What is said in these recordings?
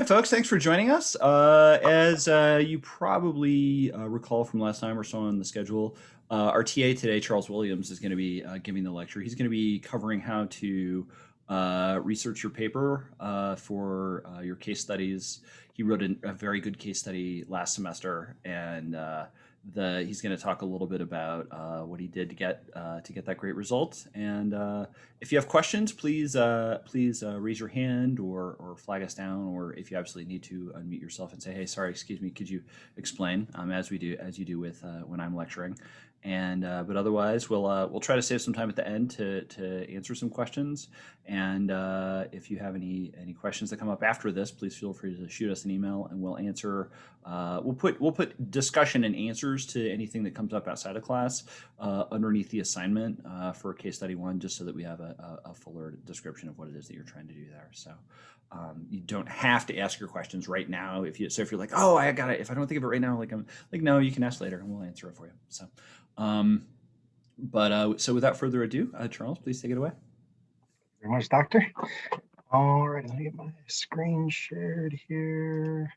folks. Thanks for joining us. As you probably recall from last time or so on the schedule, our TA today, Charles Williams, is going to be giving the lecture. He's going to be covering how to research your paper for your case studies. He wrote a very good case study last semester, and he's going to talk a little bit about what he did to get that great result. And if you have questions, please raise your hand or flag us down, or if you absolutely need to, unmute yourself and say, "Hey, sorry, excuse me, could you explain?" As you do with when I'm lecturing. And but otherwise, we'll try to save some time at the end to answer some questions. And if you have any questions that come up after this, please feel free to shoot us an email, and we'll answer. We'll put discussion and answers to anything that comes up outside of class underneath the assignment for case study 1, just so that we have a fuller description of what it is that you're trying to do there. So you don't have to ask your questions right now. If you're like, oh, I got it. If I don't think of it right now, no, you can ask later, and we'll answer it for you. So. So without further ado, Charles, please take it away. Very much, Doctor. All right, let me get my screen shared here.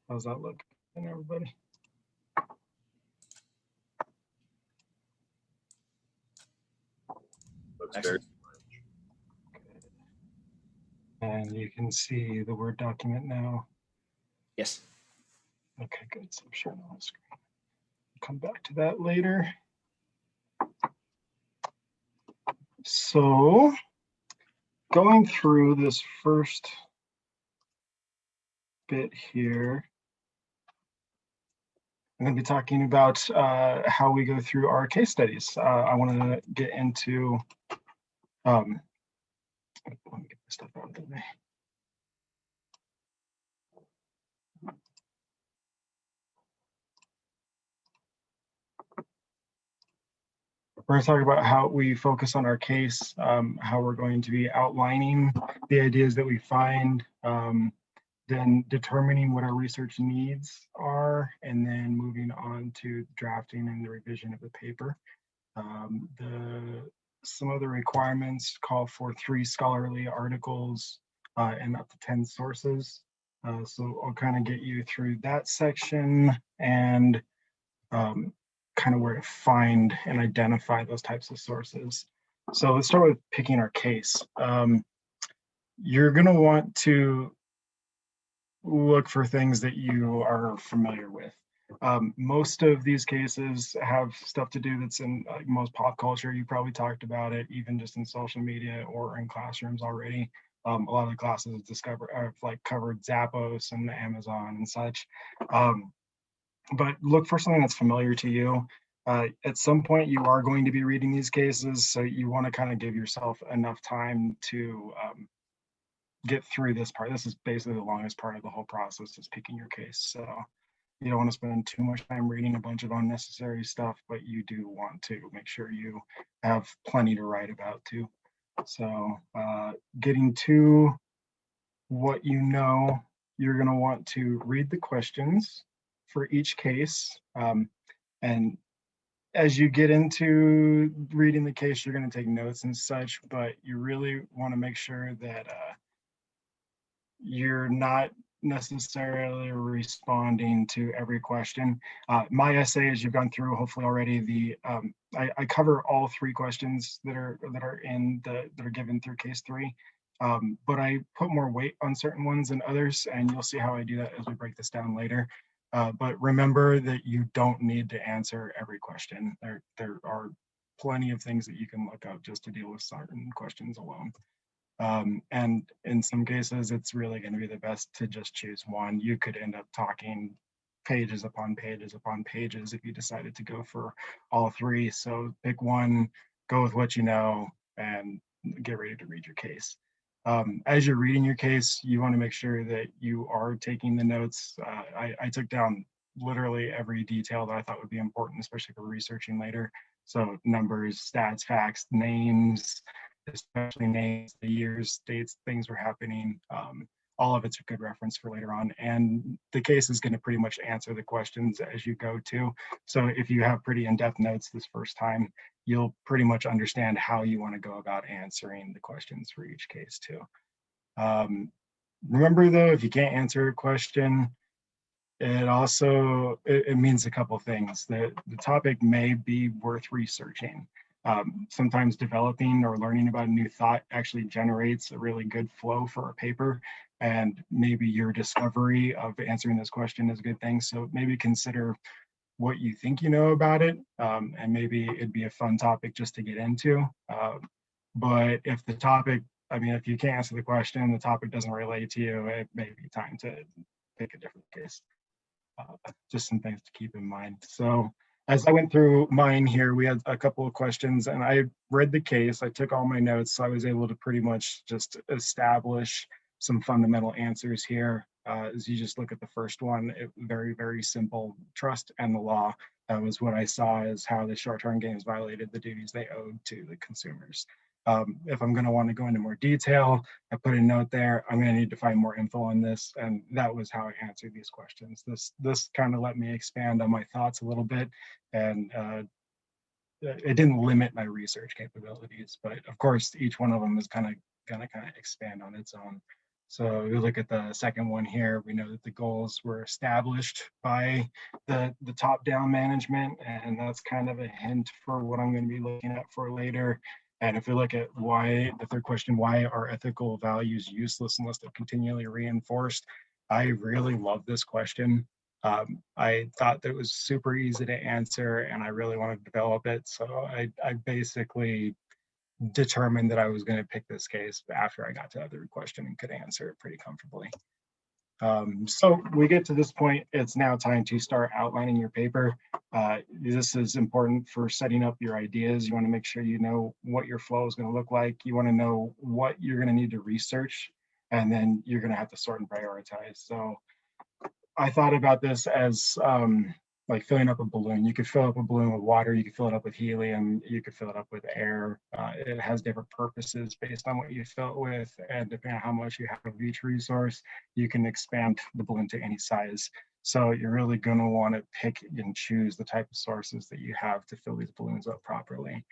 How's that look, everybody? Looks very. And you can see the Word document now. Yes. Okay, good. So I'm sharing on the screen. Come back to that later. So going through this first bit here, I'm going to be talking about how we go through our case studies. I want to get into, let me get this stuff out of the way. We're going to talk about how we focus on our case, how we're going to be outlining the ideas that we find, then determining what our research needs are, and then moving on to drafting and the revision of the paper. Some of the requirements call for 3 scholarly articles and up to 10 sources. So I'll kind of get you through that section and kind of where to find and identify those types of sources. So let's start with picking our case. You're going to want to look for things that you are familiar with. Most of these cases have stuff to do that's in most pop culture. You probably talked about it, even just in social media or in classrooms already. A lot of the classes have covered Zappos and Amazon and such. But look for something that's familiar to you. At some point, you are going to be reading these cases, so you want to kind of give yourself enough time to get through this part. This is basically the longest part of the whole process, is picking your case. So you don't want to spend too much time reading a bunch of unnecessary stuff, but you do want to make sure you have plenty to write about too. So getting to what you know, you're going to want to read the questions for each case. And as you get into reading the case, you're going to take notes and such, but you really want to make sure that you're not necessarily responding to every question. My essay, as you've gone through hopefully already, I cover all 3 questions that are given through case 3. But I put more weight on certain ones than others, and you'll see how I do that as we break this down later. But remember that you don't need to answer every question. There are plenty of things that you can look up just to deal with certain questions alone. And in some cases, it's really going to be the best to just choose one. You could end up talking pages upon pages upon pages if you decided to go for all 3. So pick one, go with what you know, and get ready to read your case. As you're reading your case, you want to make sure that you are taking the notes. I took down literally every detail that I thought would be important, especially for researching later. So numbers, stats, facts, names, especially names, the years, dates, things were happening. all of it's a good reference for later on. And the case is going to pretty much answer the questions as you go too. So if you have pretty in-depth notes this first time, you'll pretty much understand how you want to go about answering the questions for each case too. Remember though, if you can't answer a question, it means a couple things. The topic may be worth researching. Sometimes developing or learning about a new thought actually generates a really good flow for a paper, and maybe your discovery of answering this question is a good thing. So maybe consider what you think you know about it, and maybe it'd be a fun topic just to get into. But if the topic, I mean, if you can't answer the question, the topic doesn't relate to you, it may be time to pick a different case. Just some things to keep in mind. So as I went through mine here, we had a couple of questions and I read the case, I took all my notes, so I was able to pretty much just establish some fundamental answers here. As you just look at the first one, very, very simple, trust and the law. That was what I saw as how the short-term games violated the duties they owed to the consumers. If I'm going to want to go into more detail, I put a note there. I'm going to need to find more info on this, and that was how I answered these questions. This kind of let me expand on my thoughts a little bit, and it didn't limit my research capabilities. But of course, each one of them is kind of going to expand on its own. So if you look at the second one here, we know that the goals were established by the top-down management, and that's kind of a hint for what I'm going to be looking at for later. And if we look at why, the third question, why are ethical values useless unless they're continually reinforced? I really love this question. I thought that it was super easy to answer and I really wanted to develop it. So I basically determined that I was going to pick this case after I got to the other question and could answer it pretty comfortably. So we get to this point, it's now time to start outlining your paper. This is important for setting up your ideas. You want to make sure you know what your flow is going to look like. You want to know what you're going to need to research, and then you're going to have to sort and prioritize. So I thought about this as like filling up a balloon. You could fill up a balloon with water, you could fill it up with helium, you could fill it up with air. It has different purposes based on what you fill it with, and depending on how much you have of each resource, you can expand the balloon to any size. So you're really going to want to pick and choose the type of sources that you have to fill these balloons up properly.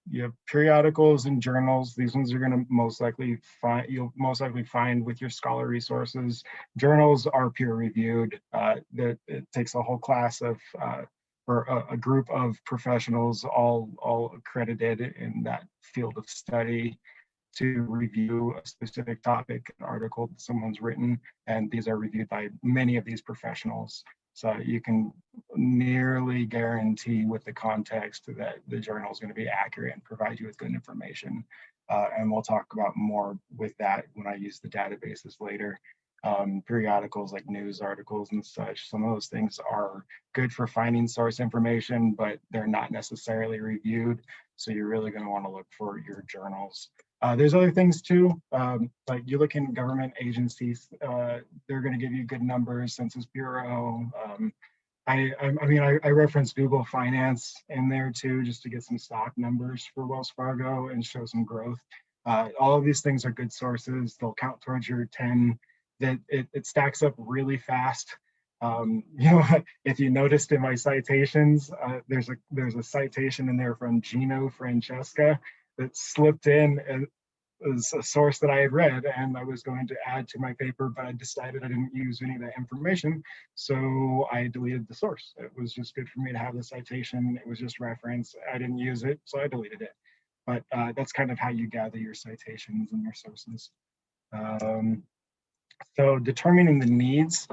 You have periodicals and journals. These ones are going to most likely find, you'll most likely find with your scholar resources. Journals are peer reviewed. It takes a whole class of or a group of professionals, all accredited in that field of study, to review a specific topic, an article that someone's written, and these are reviewed by many of these professionals. So you can nearly guarantee with the context that the journal is going to be accurate and provide you with good information. And we'll talk about more with that when I use the databases later. Periodicals like news articles and such, some of those things are good for finding source information, but they're not necessarily reviewed. So you're really going to want to look for your journals. There's other things too, like you look in government agencies, they're going to give you good numbers, Census Bureau. I reference Google Finance in there too, just to get some stock numbers for Wells Fargo and show some growth. All of these things are good sources. They'll count towards your 10. That it stacks up really fast. You know, if you noticed in my citations, there's a citation in there from Gino Francesca that slipped in as a source that I had read and I was going to add to my paper, but I decided I didn't use any of that information. So I deleted the source. It was just good for me to have the citation. It was just reference. I didn't use it, so I deleted it. But that's kind of how you gather your citations and your sources. So determining the needs,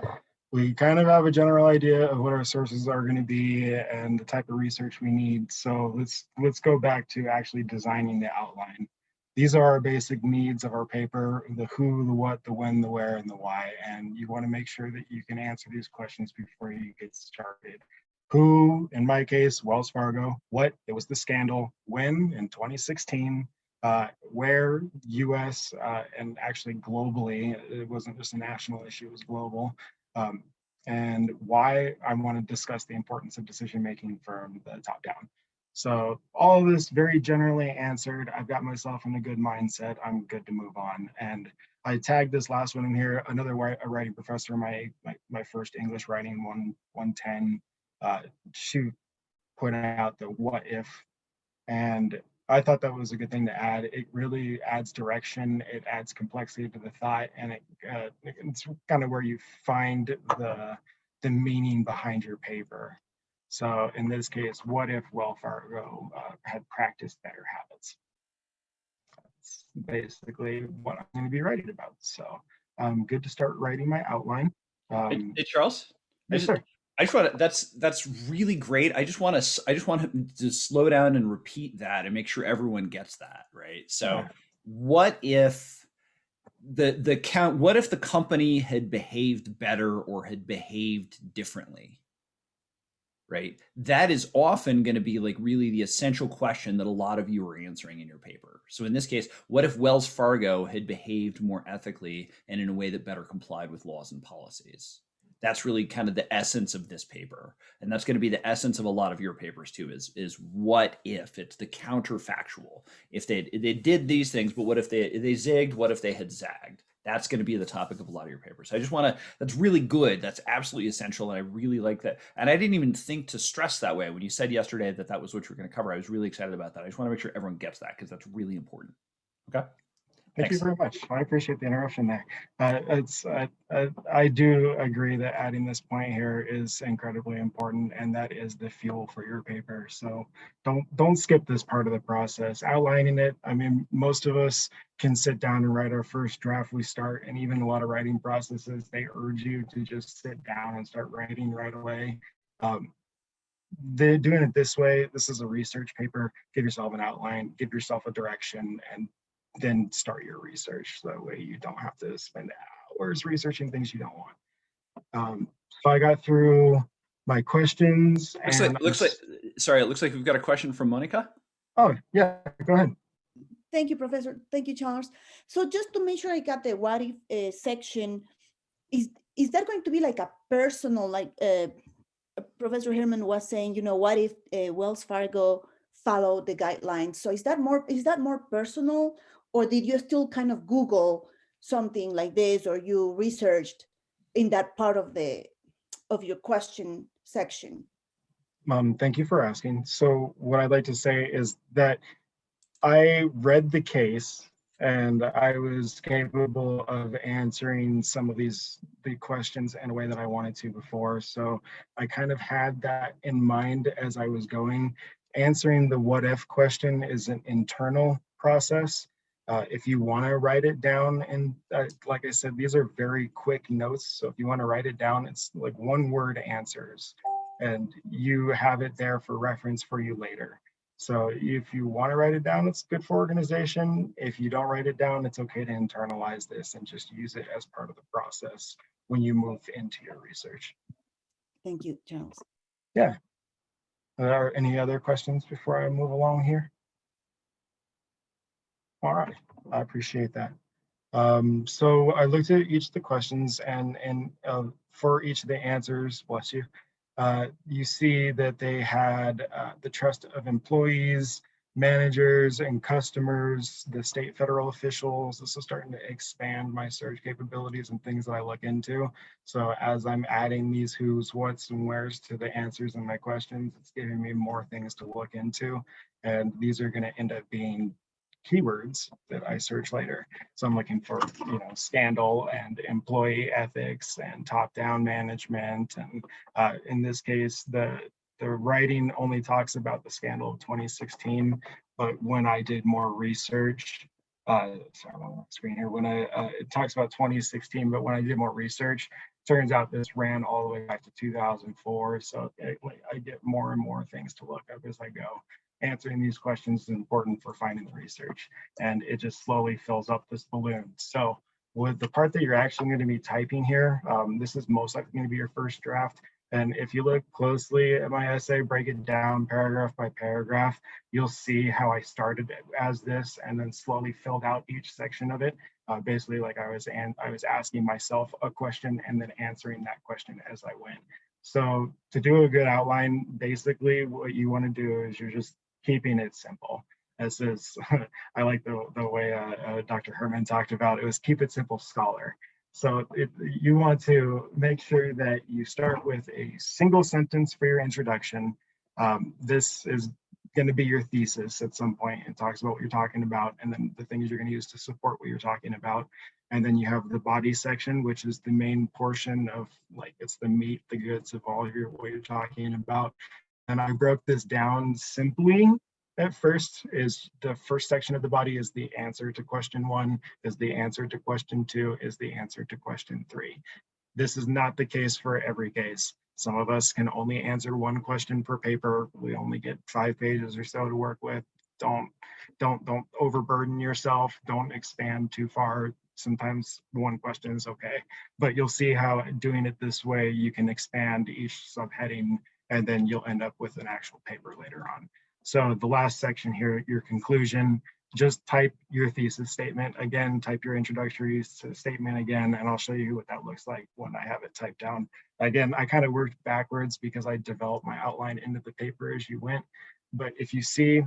we kind of have a general idea of what our sources are going to be and the type of research we need. So let's go back to actually designing the outline. These are our basic needs of our paper: the who, the what, the when, the where, and the why. And you want to make sure that you can answer these questions before you get started. Who, in my case, Wells Fargo. What, it was the scandal. When, in 2016. Where, US, and actually globally, it wasn't just a national issue, it was global. And why, I want to discuss the importance of decision making from the top down. So all of this very generally answered. I've got myself in a good mindset. I'm good to move on. And I tagged this last one in here. Another a writing professor, my first English writing 110, she put out the what if, and I thought that was a good thing to add. It really adds direction. It adds complexity to the thought, and it's kind of where you find the meaning behind your paper. So in this case, what if Wells Fargo had practiced better habits? That's basically what I'm going to be writing about. So I'm good to start writing my outline. Hey, Charles, I Yes, just sir. I just want to that's really great. I just want to slow down and repeat that and make sure everyone gets that, right? So Yeah. what if what if the company had behaved better or had behaved differently? Right? That is often going to be like really the essential question that a lot of you are answering in your paper. So in this case, what if Wells Fargo had behaved more ethically and in a way that better complied with laws and policies? That's really kind of the essence of this paper. And that's going to be the essence of a lot of your papers too, is what if? It's the counterfactual. If they did these things, but what if they zigged? What if they had zagged? That's going to be the topic of a lot of your papers. I just want to, that's really good. That's absolutely essential. And I really like that. And I didn't even think to stress that way. When you said yesterday that that was what you were going to cover, I was really excited about that. I just want to make sure everyone gets that because that's really important. Okay. Thank you Thanks. very much. I appreciate the interruption there. I do agree that adding this point here is incredibly important, and that is the fuel for your paper. So don't skip this part of the process. Outlining it. I mean, most of us can sit down and write our first draft we start, and even a lot of writing processes, they urge you to just sit down and start writing right away. Um, they're doing it this way. This is a research paper. Give yourself an outline, give yourself a direction, and then start your research. So that way you don't have to spend hours researching things you don't want. So I got through my questions Looks and like, looks like, sorry, it looks like we've got a question from Monica. oh yeah, go ahead. Thank you, Professor. Thank you, Charles. So just to make sure I got the what if section, is is that going to be like a personal, like Professor Herman was saying, what if Wells Fargo followed the guidelines? So is that more personal, or did you still kind of Google something like this, or you researched in that part of your question section? Thank you for asking. So what I'd like to say is that I read the case and I was capable of answering some of the questions in a way that I wanted to before. So I kind of had that in mind as I was going. Answering the what if question is an internal process. If you want to write it down, and like I said, these are very quick notes. So if you want to write it down, it's like one word answers, and you have it there for reference for you later. So if you want to write it down, it's good for organization. If you don't write it down, it's okay to internalize this and just use it as part of the process when you move into your research. Thank you, Charles. Yeah. Are there any other questions before I move along here? All right, I appreciate that. So I looked at each of the questions and for each of the answers, bless you, you see that they had the trust of employees, managers, and customers, the state federal officials. This is starting to expand my search capabilities and things that I look into. So as I'm adding these who's, what's, and where's to the answers in my questions, it's giving me more things to look into. And these are going to end up being keywords that I search later. So I'm looking for, scandal and employee ethics and top-down management. And in this case, the writing only talks about the scandal of 2016, but when I did more research, sorry, I'm on the screen here. When it talks about 2016, but when I did more research, turns out this ran all the way back to 2004. So I get more and more things to look up as I go. Answering these questions is important for finding the research, and it just slowly fills up this balloon. So with the part that you're actually going to be typing here, this is most likely going to be your first draft. And if you look closely at my essay, break it down paragraph by paragraph, you'll see how I started as this and then slowly filled out each section of it. Basically, like I was asking myself a question and then answering that question as I went. So to do a good outline, basically what you want to do is you're just keeping it simple. This is, I like the way Dr. Herman talked about it, was keep it simple scholar. So you want to make sure that you start with a single sentence for your introduction. This is going to be your thesis at some point. It talks about what you're talking about, and then the things you're going to use to support what you're talking about. And then you have the body section, which is the main portion of, like, it's the meat, the goods of all your what you're talking about. And I broke this down simply at first. Is the first section of the body is the answer to question 1, is the answer to question 2, is the answer to question 3. This is not the case for every case. Some of us can only answer 1 question per paper. We only get 5 pages or so to work with. Don't overburden yourself. Don't expand too far. Sometimes 1 question is okay, but you'll see how doing it this way, you can expand each subheading, and then you'll end up with an actual paper later on. So the last section here, your conclusion, just type your thesis statement again, type your introductory statement again, and I'll show you what that looks like when I have it typed down. Again, I kind of worked backwards because I developed my outline into the paper as you went. But if you see,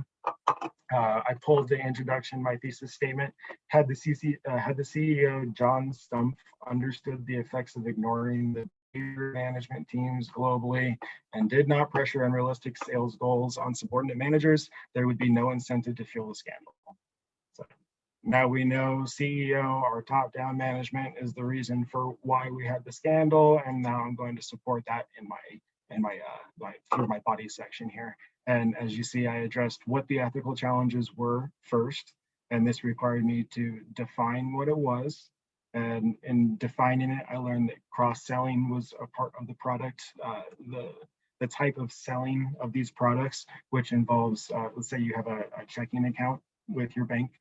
I pulled the introduction, my thesis statement, had the CEO, John Stumpf, understood the effects of ignoring the management teams globally and did not pressure unrealistic sales goals on subordinate managers, there would be no incentive to fuel the scandal. So now we know CEO, our top-down management, is the reason for why we had the scandal, and now I'm going to support that in my body section here. And as you see, I addressed what the ethical challenges were first, and this required me to define what it was. And in defining it, I learned that cross-selling was a part of the product. The type of selling of these products, which involves, let's say you have a checking account with your bank,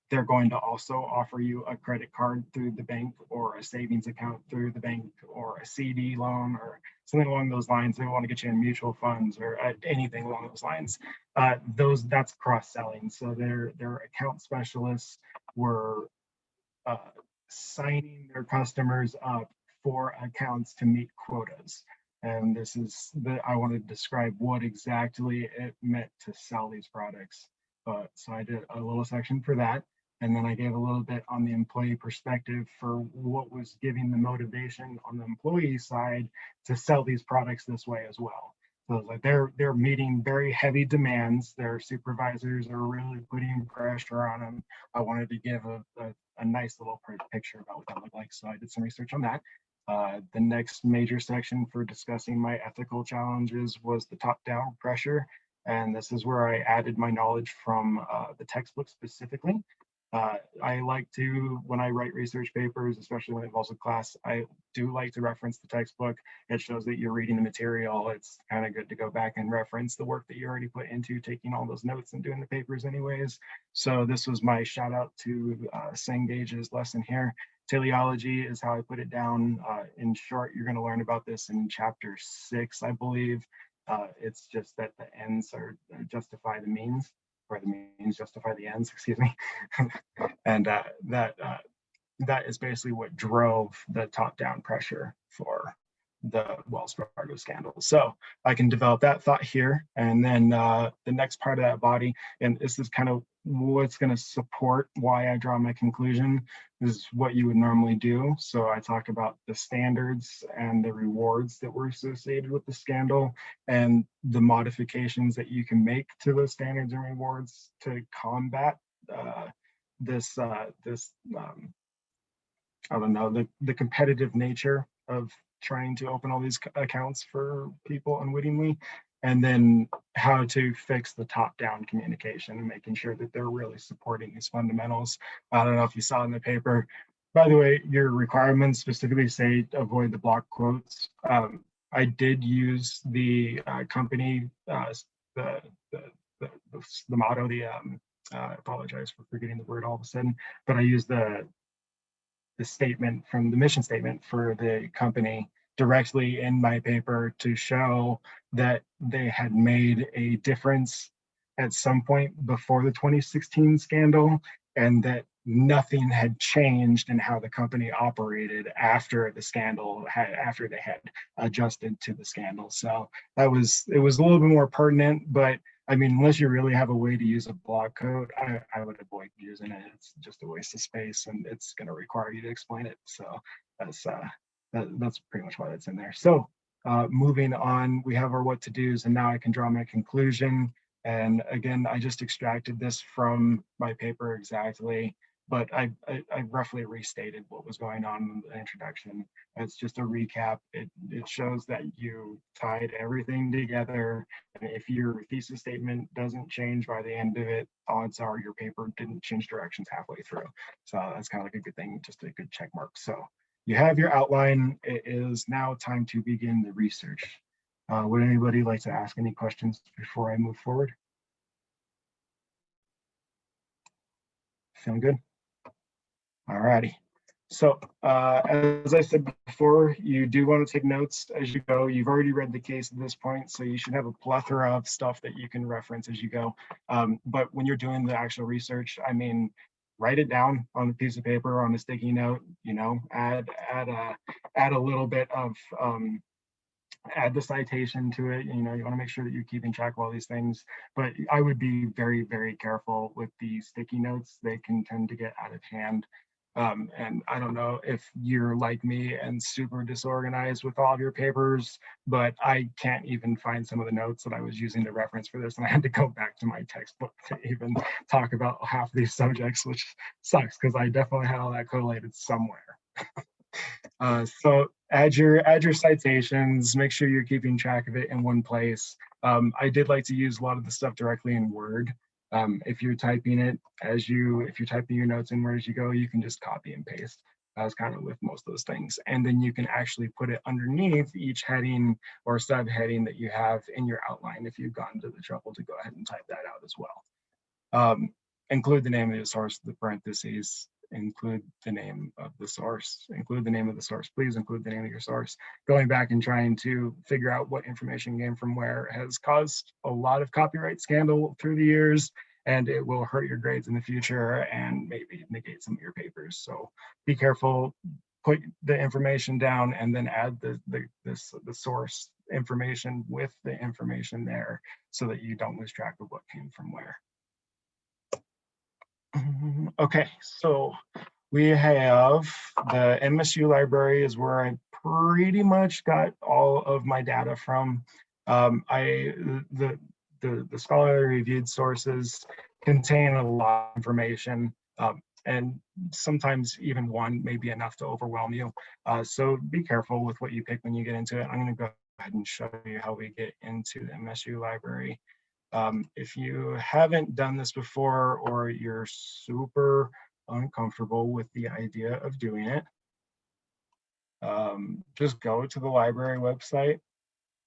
they're going to also offer you a credit card through the bank, or a savings account through the bank, or a CD loan, or something along those lines. They want to get you in mutual funds or anything along those lines. That's cross-selling. So their account specialists were signing their customers up for accounts to meet quotas. And this is I wanted to describe what exactly it meant to sell these products. So I did a little section for that. And then I gave a little bit on the employee perspective for what was giving the motivation on the employee side to sell these products this way as well. So like they're meeting very heavy demands. Their supervisors are really putting pressure on them. I wanted to give a nice little picture about what that looked like. So I did some research on that. The next major section for discussing my ethical challenges was the top-down pressure. And this is where I added my knowledge from the textbook specifically. I like to, when I write research papers, especially when it involves a class, I do like to reference the textbook. It shows that you're reading the material. It's kind of good to go back and reference the work that you already put into taking all those notes and doing the papers anyways. So this was my shout out to Cengage's lesson here. Teleology is how I put it down. In short, you're going to learn about this in chapter 6, I believe. It's just that the ends are justify the means, or the means justify the ends, excuse me. And that is basically what drove the top-down pressure for the Wells Fargo scandal. So I can develop that thought here. And then the next part of that body, and this is kind of what's going to support why I draw my conclusion, is what you would normally do. So I talk about the standards and the rewards that were associated with the scandal, and the modifications that you can make to those standards and rewards to combat this I don't know, the competitive nature of trying to open all these accounts for people unwittingly, and then how to fix the top-down communication and making sure that they're really supporting these fundamentals. I don't know if you saw in the paper, by the way, your requirements specifically say avoid the block quotes. I did use the company, the motto, I apologize for forgetting the word all of a sudden, but I used the statement from the mission statement for the company directly in my paper to show that they had made a difference at some point before the 2016 scandal, and that nothing had changed in how the company operated after the scandal after they had adjusted to the scandal. So it was a little bit more pertinent, but I mean, unless you really have a way to use a block code, I would avoid using it. It's just a waste of space and it's going to require you to explain it. So that's that's pretty much why that's in there. So moving on, we have our what to do's, and now I can draw my conclusion. And again, I just extracted this from my paper exactly, but I roughly restated what was going on in the introduction. It's just a recap. It shows that you tied everything together. And if your thesis statement doesn't change by the end of it, odds are your paper didn't change directions halfway through. So that's kind of like a good thing, just a good check mark. So you have your outline. It is now time to begin the research. Would anybody like to ask any questions before I move forward? Feeling good? All righty. So as I said before, you do want to take notes as you go. You've already read the case at this point, so you should have a plethora of stuff that you can reference as you go. But when you're doing the actual research, I mean, write it down on a piece of paper, on a sticky note, you know, add a little bit of add the citation to it. You know, you want to make sure that you're keeping track of all these things, but I would be very, very careful with the sticky notes. They can tend to get out of hand. And I don't know if you're like me and super disorganized with all of your papers, but I can't even find some of the notes that I was using to reference for this. And I had to go back to my textbook to even talk about half of these subjects, which sucks because I definitely had all that collated somewhere. So add your citations, make sure you're keeping track of it in one place. I did like to use a lot of the stuff directly in Word. If you're typing it if you're typing your notes in Word as you go, you can just copy and paste. That's kind of with most of those things. And then you can actually put it underneath each heading or subheading that you have in your outline if you've gotten to the trouble to go ahead and type that out as well. Include the name of the source, the parentheses, include the name of the source, include the name of the source, please include the name of your source. Going back and trying to figure out what information came from where has caused a lot of copyright scandal through the years, and it will hurt your grades in the future and maybe negate some of your papers. So be careful, put the information down and then add the source information with the information there so that you don't lose track of what came from where. Okay, so we have the MSU library is where I pretty much got all of my data from. The scholarly reviewed sources contain a lot of information, and sometimes even one may be enough to overwhelm you. So be careful with what you pick when you get into it. I'm going to go ahead and show you how we get into the MSU library. If you haven't done this before or you're super uncomfortable with the idea of doing it, just go to the library website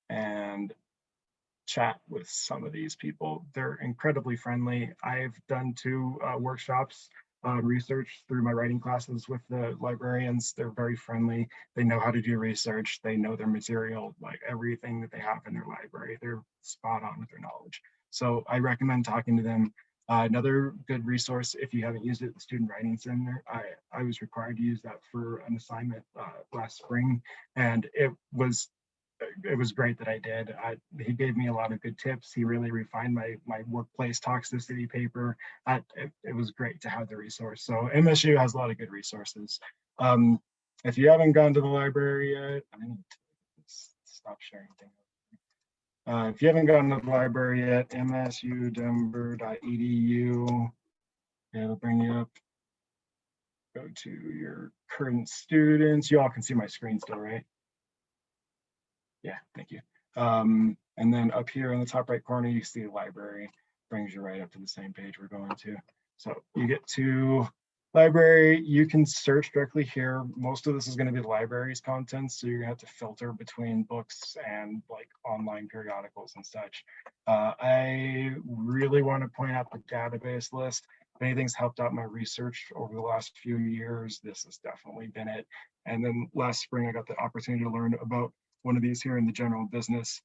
and chat with some of these people. They're incredibly friendly. I've done 2 workshops research through my writing classes with the librarians. They're very friendly. They know how to do research. They know their material, like everything that they have in their library. They're spot on with their knowledge. So I recommend talking to them. Another good resource, if you haven't used it, the Student Writing Center. I was required to use that for an assignment last spring, and it was great that I did. He gave me a lot of good tips. He really refined my workplace toxicity paper. It was great to have the resource. So MSU has a lot of good resources. If you haven't gone to the library yet, I need to stop sharing things. If you haven't gone to the library yet, msudenver.edu. It'll bring you up. Go to your current students. You all can see my screen still, right? Yeah, thank you. And then up here in the top right corner, you see the library. Brings you right up to the same page we're going to. So you get to library, you can search directly here. Most of this is going to be the library's contents, so you're gonna have to filter between books and like online periodicals and such. I really want to point out the database list. If anything's helped out my research over the last few years, this has definitely been it. And then last spring, I got the opportunity to learn about one of these here in the general business.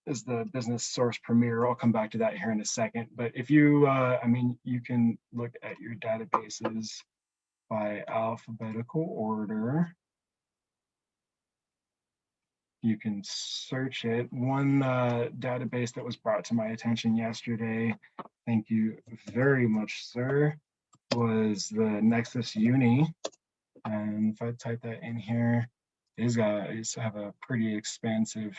is the Business Source Premier. I'll come back to that here in a second. But if you, I mean, you can look at your databases by alphabetical order. You can search it. One database that was brought to my attention yesterday, thank you very much, sir, was the Nexus Uni. And if I type that in here, it's have a pretty expansive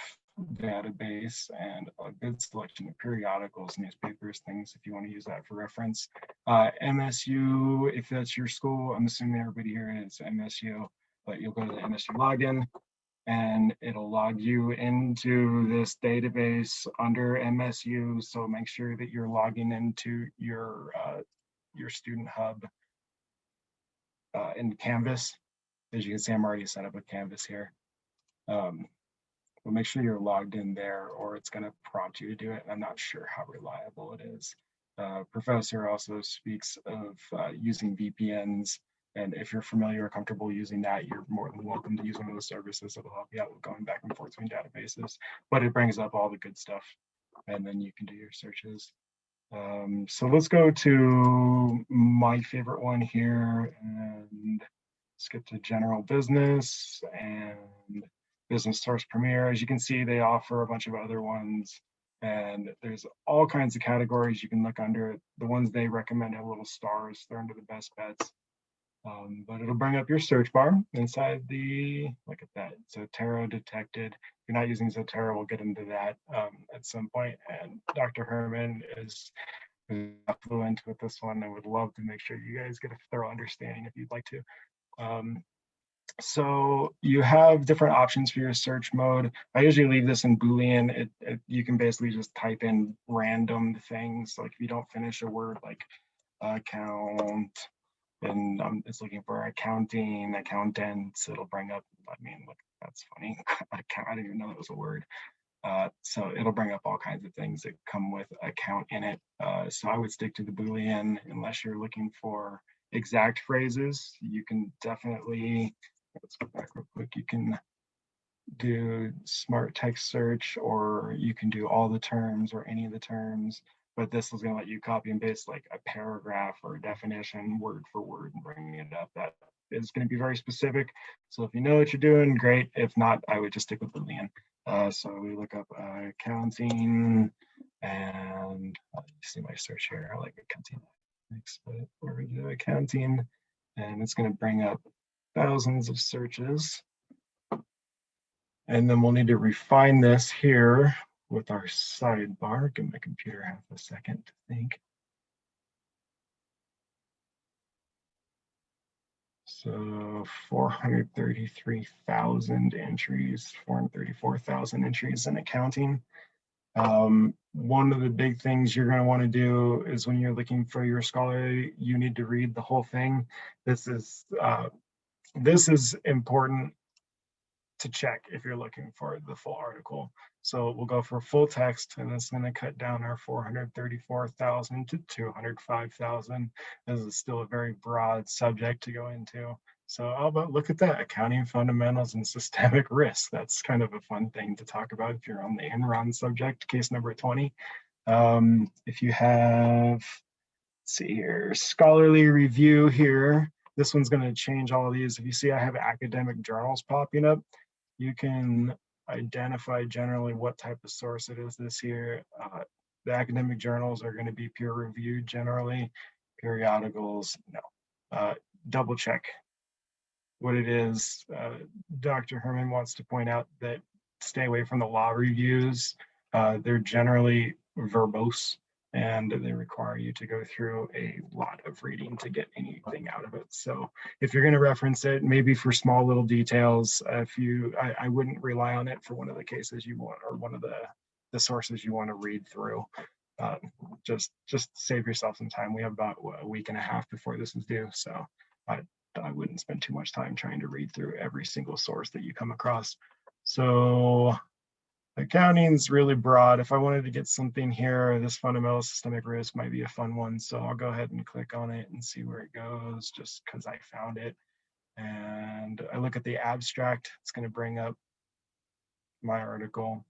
database and a good selection of periodicals, newspapers, things if you want to use that for reference. MSU, if that's your school, I'm assuming everybody here is MSU, but you'll go to the MSU login and it'll log you into this database under MSU. So make sure that you're logging into your student hub in Canvas. As you can see, I'm already set up with Canvas here. But make sure you're logged in there or it's going to prompt you to do it. I'm not sure how reliable it is. Professor also speaks of using VPNs. And if you're familiar or comfortable using that, you're more than welcome to use one of the services that'll help you out with going back and forth between databases. But it brings up all the good stuff and then you can do your searches. So let's go to my favorite one here and skip to general business and Business Source Premier. As you can see, they offer a bunch of other ones and there's all kinds of categories you can look under it. The ones they recommend have little stars. They're under the best bets. But it'll bring up your search bar inside the, look at that, Zotero detected. If you're not using Zotero, we'll get into that at some point. And Dr. Herman is fluent with this one. I would love to make sure you guys get a thorough understanding if you'd like to. So you have different options for your search mode. I usually leave this in Boolean. You can basically just type in random things. Like if you don't finish a word like account, and it's looking for accounting, accountants, it'll bring up, I mean, look, that's funny. I didn't even know that was a word. So it'll bring up all kinds of things that come with account in it. So I would stick to the Boolean unless you're looking for exact phrases. You can definitely, let's go back real quick. You can do smart text search or you can do all the terms or any of the terms. But this is going to let you copy and paste like a paragraph or a definition word for word and bring it up. That is going to be very specific. So if you know what you're doing, great. If not, I would just stick with Boolean. So we look up accounting and you see my search here. I like accounting. But we're going to do accounting and it's going to bring up thousands of searches. And then we'll need to refine this here with our sidebar. Give my computer half a second to think. So 433,000 entries, 434,000 entries in accounting. One of the big things you're going to want to do is when you're looking for your scholarly, you need to read the whole thing. This is important to check if you're looking for the full article. So we'll go for full text and it's going to cut down our 434,000 to 205,000. This is still a very broad subject to go into. So how about look at that, accounting fundamentals and systemic risk. That's kind of a fun thing to talk about if you're on the Enron subject, case number 20. If you have, let's see here, scholarly review here, this one's going to change all of these. If you see I have academic journals popping up, you can identify generally what type of source it is this year. The academic journals are going to be peer reviewed generally. Periodicals, no. Double check what it is. Dr. Herman wants to point out that stay away from the law reviews. They're generally verbose and they require you to go through a lot of reading to get anything out of it. So if you're going to reference it, maybe for small little details, I wouldn't rely on it for one of the cases you want or one of the sources you want to read through. Just save yourself some time. We have about a week and a half before this is due. So I wouldn't spend too much time trying to read through every single source that you come across. So accounting's really broad. If I wanted to get something here, this fundamental systemic risk might be a fun one. So I'll go ahead and click on it and see where it goes just because I found it. And I look at the abstract, it's going to bring up my article.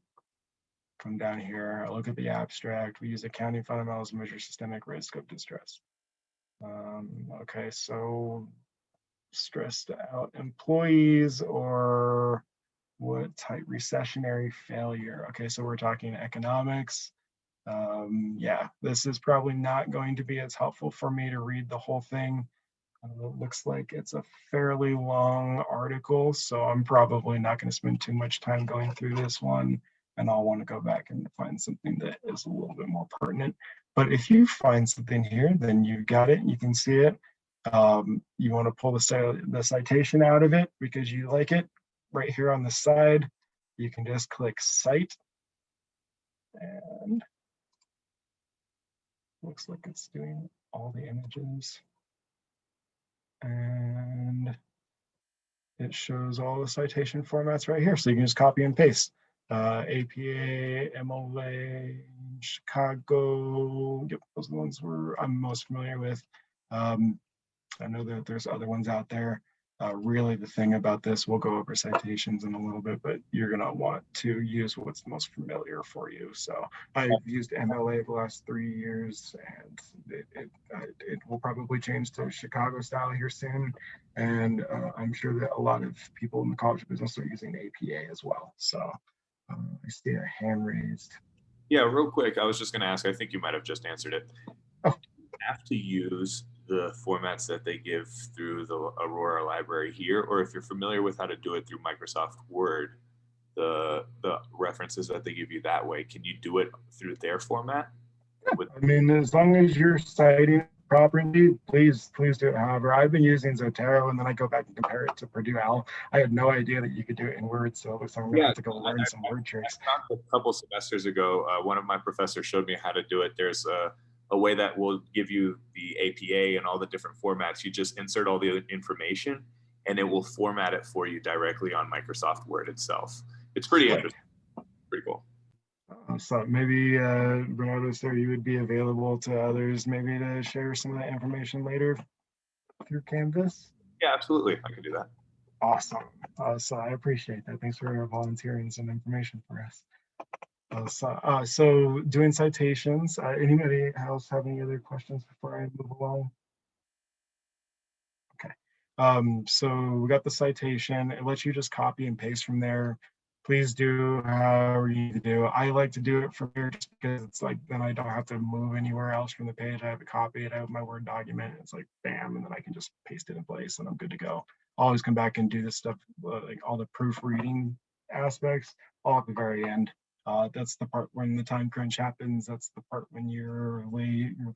come down here, I look at the abstract. We use accounting fundamentals to measure systemic risk of distress. Okay, so stressed out employees or what type? Recessionary failure. Okay, so we're talking economics. Yeah, this is probably not going to be as helpful for me to read the whole thing. It looks like it's a fairly long article, so I'm probably not going to spend too much time going through this one, and I'll want to go back and find something that is a little bit more pertinent. But if you find something here, then you've got it, you can see it. You want to pull the citation out of it because you like it. Right here on the side, you can just click Cite, and looks like it's doing all the images. And it shows all the citation formats right here. So you can just copy and paste. APA, MLA, Chicago. Yep, those are the ones I'm most familiar with. I know that there's other ones out there. Really, the thing about this, we'll go over citations in a little bit, but you're going to want to use what's most familiar for you. So I've used MLA the last 3 years, and it will probably change to Chicago style here soon. And I'm sure that a lot of people in the college business are using APA as well. So I see a hand raised. Yeah, real quick, I was just going to ask, I think you might have just answered it. Oh. You have to use the formats that they give through the Aurora library here, or if you're familiar with how to do it through Microsoft Word, the references that they give you that way, can you do it through their format? I mean, as long as you're citing properly, please do it. However, I've been using Zotero, and then I go back and compare it to Purdue OWL. I had no idea that you could do it in Word, so it looks like I'm gonna have to go learn some word tricks. A couple semesters ago, one of my professors showed me how to do it. There's a way that will give you the APA and all the different formats. You just insert all the information, and it will format it for you directly on Microsoft Word itself. It's pretty interesting. Pretty cool. So maybe Bernardo, sir, you would be available to others maybe to share some of that information later through Canvas? Yeah, absolutely. I can do that. Awesome. So I appreciate that. Thanks for volunteering some information for us. So doing citations, anybody else have any other questions before I move along? Okay. So we got the citation. It lets you just copy and paste from there. Please do however you need to do. I like to do it from here just because it's like, then I don't have to move anywhere else from the page. I have it copied, I have my Word document. It's like, bam, and then I can just paste it in place and I'm good to go. I'll always come back and do this stuff, like all the proofreading aspects, all at the very end. That's the part when the time crunch happens. That's the part when you're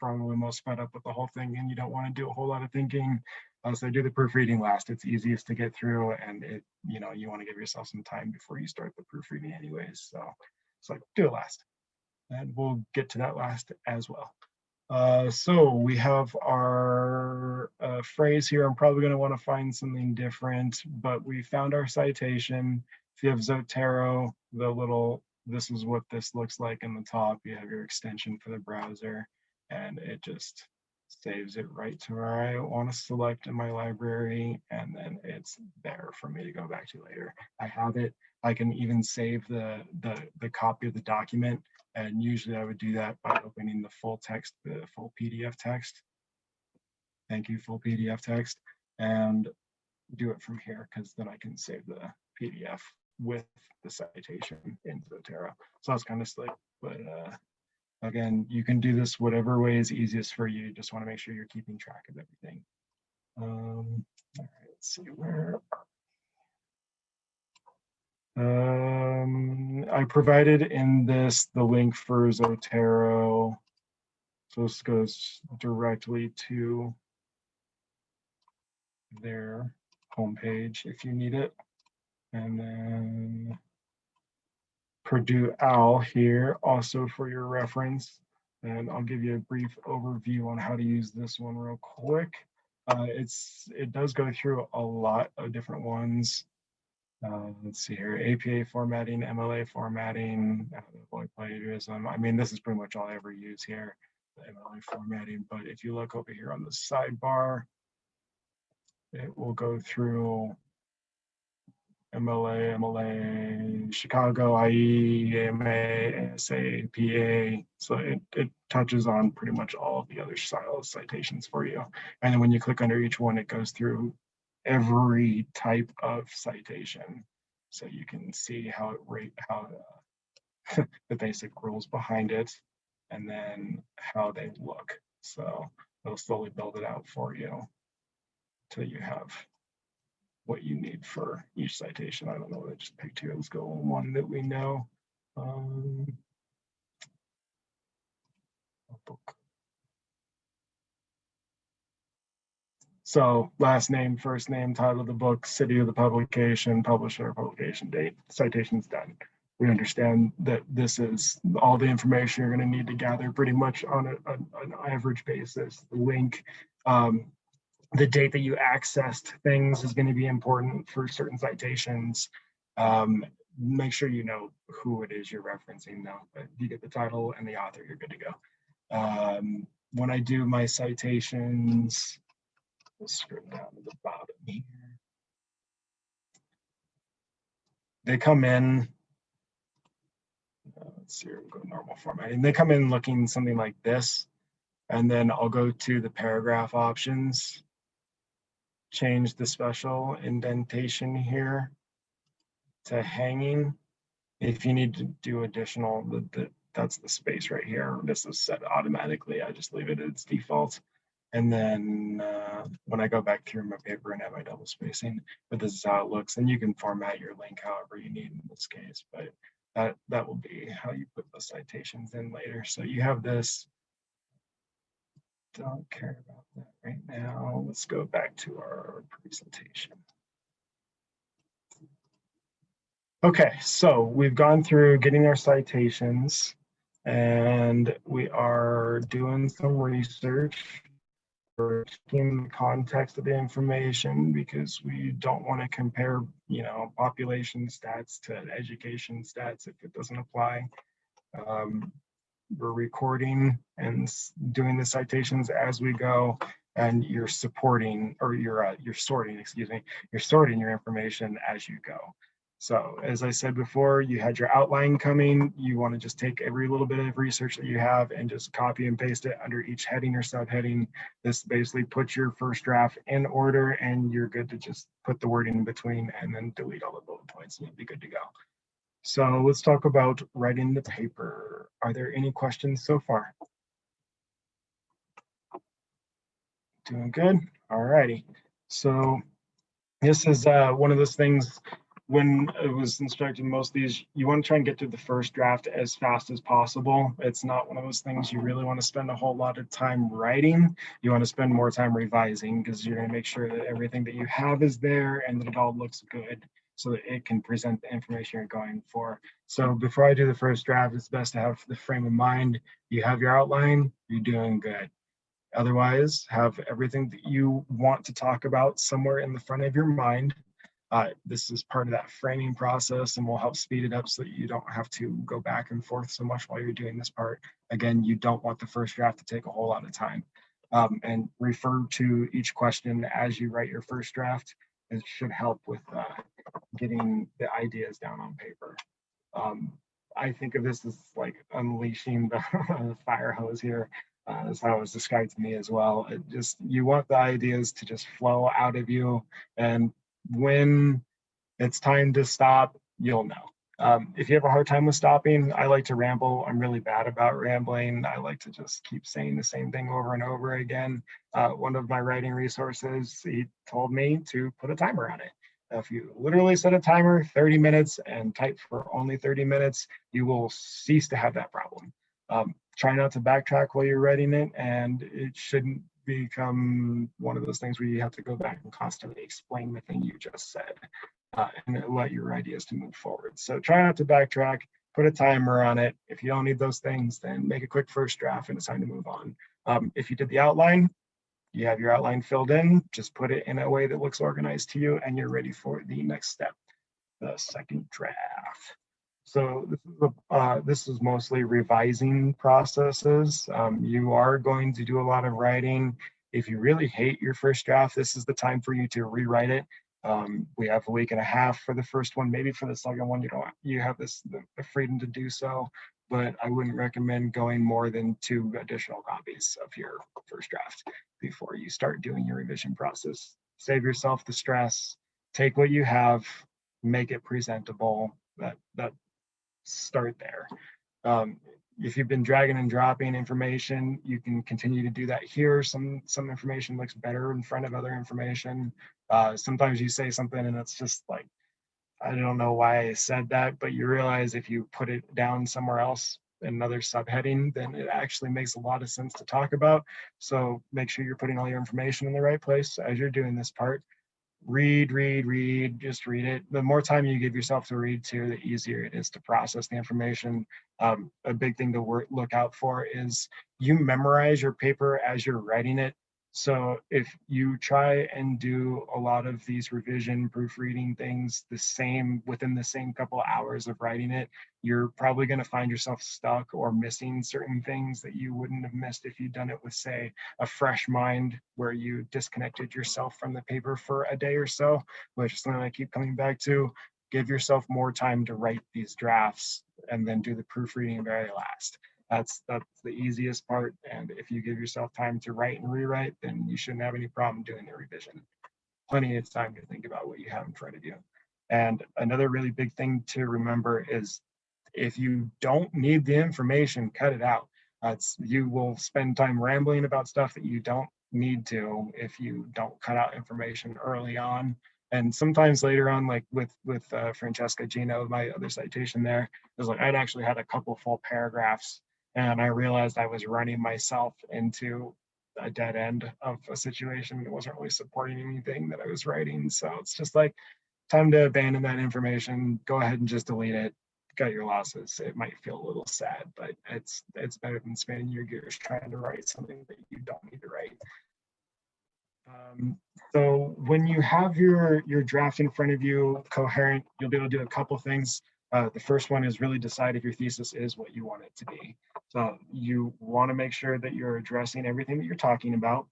probably most fed up with the whole thing and you don't want to do a whole lot of thinking. So do the proofreading last. It's easiest to get through, and you want to give yourself some time before you start the proofreading anyways. So it's like, do it last, and we'll get to that last as well. So we have our phrase here. I'm probably going to want to find something different, but we found our citation. If you have Zotero, this is what this looks like in the top. You have your extension for the browser, and it just saves it right to where I want to select in my library, and then it's there for me to go back to later. I have it. I can even save the copy of the document, and usually I would do that by opening the full text, the full PDF text. Thank you, full PDF text, and do it from here because then I can save the PDF with the citation in Zotero. So that's kind of slick, but again, you can do this whatever way is easiest for you. Just want to make sure you're keeping track of everything. All right, let's see where. I provided in this the link for Zotero. So this goes directly to their homepage if you need it. And then Purdue OWL here also for your reference. And I'll give you a brief overview on how to use this one real quick. It does go through a lot of different ones. Let's see here, APA formatting, MLA formatting, plagiarism. I mean, this is pretty much all I ever use here, the MLA formatting. But if you look over here on the sidebar, it will go through MLA, MLA, Chicago, IE, AMA, ASA, PA. So it touches on pretty much all of the other style citations for you. And then when you click under each one, it goes through every type of citation. So you can see how it rate, how the basic rules behind it, and then how they look. So it'll slowly build it out for you till you have what you need for each citation. I don't know what I just picked here. Let's go on one that we know. Book. So last name, first name, title of the book, city of the publication, publisher, publication date, citation's done. We understand that this is all the information you're going to need to gather pretty much on an average basis. The link, the date that you accessed things is going to be important for certain citations. Make sure you know who it is you're referencing though. But if you get the title and the author, you're good to go. When I do my citations, let's scroll down to the bottom here. They come in, let's see, we'll go normal formatting. They come in looking something like this, and then I'll go to the paragraph options, change the special indentation here to hanging. If you need to do additional, that's the space right here. This is set automatically. I just leave it at its default. And then when I go back through my paper and have my double spacing, but this is how it looks. And you can format your link however you need in this case, but that will be how you put the citations in later. So you have this. Don't care about that right now. Let's go back to our presentation. Okay, so we've gone through getting our citations and we are doing some research. We're checking the context of the information because we don't want to compare, population stats to education stats if it doesn't apply. We're recording and doing the citations as we go, and you're supporting, or you're sorting, you're sorting your information as you go. So as I said before, you had your outline coming. You want to just take every little bit of research that you have and just copy and paste it under each heading or subheading. This basically puts your first draft in order, and you're good to just put the wording in between and then delete all the bullet points and you'll be good to go. So let's talk about writing the paper. Are there any questions so far? Doing good. All righty. So this is one of those things. When I was instructing most of these, you want to try and get to the first draft as fast as possible. It's not one of those things you really want to spend a whole lot of time writing. You want to spend more time revising because you're going to make sure that everything that you have is there and that it all looks good so that it can present the information you're going for. So before I do the first draft, it's best to have the frame of mind. You have your outline, you're doing good. Otherwise, have everything that you want to talk about somewhere in the front of your mind. This is part of that framing process and will help speed it up so that you don't have to go back and forth so much while you're doing this part. Again, you don't want the first draft to take a whole lot of time. And refer to each question as you write your first draft. It should help with getting the ideas down on paper. I think of this as like unleashing the fire hose here. That's how it was described to me as well. You want the ideas to just flow out of you, and when it's time to stop, you'll know. If you have a hard time with stopping, I like to ramble. I'm really bad about rambling. I like to just keep saying the same thing over and over again. One of my writing resources, he told me to put a timer on it. If you literally set a timer, 30 minutes, and type for only 30 minutes, you will cease to have that problem. Try not to backtrack while you're writing it, and it shouldn't become one of those things where you have to go back and constantly explain the thing you just said and let your ideas to move forward. So try not to backtrack, put a timer on it. If you don't need those things, then make a quick first draft and it's time to move on. If you did the outline, you have your outline filled in, just put it in a way that looks organized to you and you're ready for the next step, the second draft. So this is mostly revising processes. You are going to do a lot of writing. If you really hate your first draft, this is the time for you to rewrite it. We have a week and a half for the first one. Maybe for the second one, you have the freedom to do so, but I wouldn't recommend going more than 2 additional copies of your first draft before you start doing your revision process. Save yourself the stress. Take what you have, make it presentable. That start there. If you've been dragging and dropping information, you can continue to do that here. Some information looks better in front of other information. Sometimes you say something and it's just like, I don't know why I said that, but you realize if you put it down somewhere else, another subheading, then it actually makes a lot of sense to talk about. So make sure you're putting all your information in the right place as you're doing this part. Read, just read it. The more time you give yourself to read too, the easier it is to process the information. A big thing to look out for is you memorize your paper as you're writing it. So if you try and do a lot of these revision proofreading things within the same couple hours of writing it, you're probably going to find yourself stuck or missing certain things that you wouldn't have missed if you'd done it with, say, a fresh mind where you disconnected yourself from the paper for a day or so, which is something I keep coming back to. Give yourself more time to write these drafts and then do the proofreading very last. That's the easiest part. And if you give yourself time to write and rewrite, then you shouldn't have any problem doing the revision. Plenty of time to think about what you have in front of you. And another really big thing to remember is if you don't need the information, cut it out. You will spend time rambling about stuff that you don't need to if you don't cut out information early on. And sometimes later on, like with Francesca Gino, my other citation there, it was like I'd actually had a couple full paragraphs and I realized I was running myself into a dead end of a situation that wasn't really supporting anything that I was writing. So it's just like time to abandon that information. Go ahead and just delete it. Cut your losses. It might feel a little sad, but it's better than spinning your gears trying to write something that you don't need to write. So when you have your draft in front of you, coherent, you'll be able to do a couple things. The first one is really decide if your thesis is what you want it to be. So you want to make sure that you're addressing everything that you're talking about.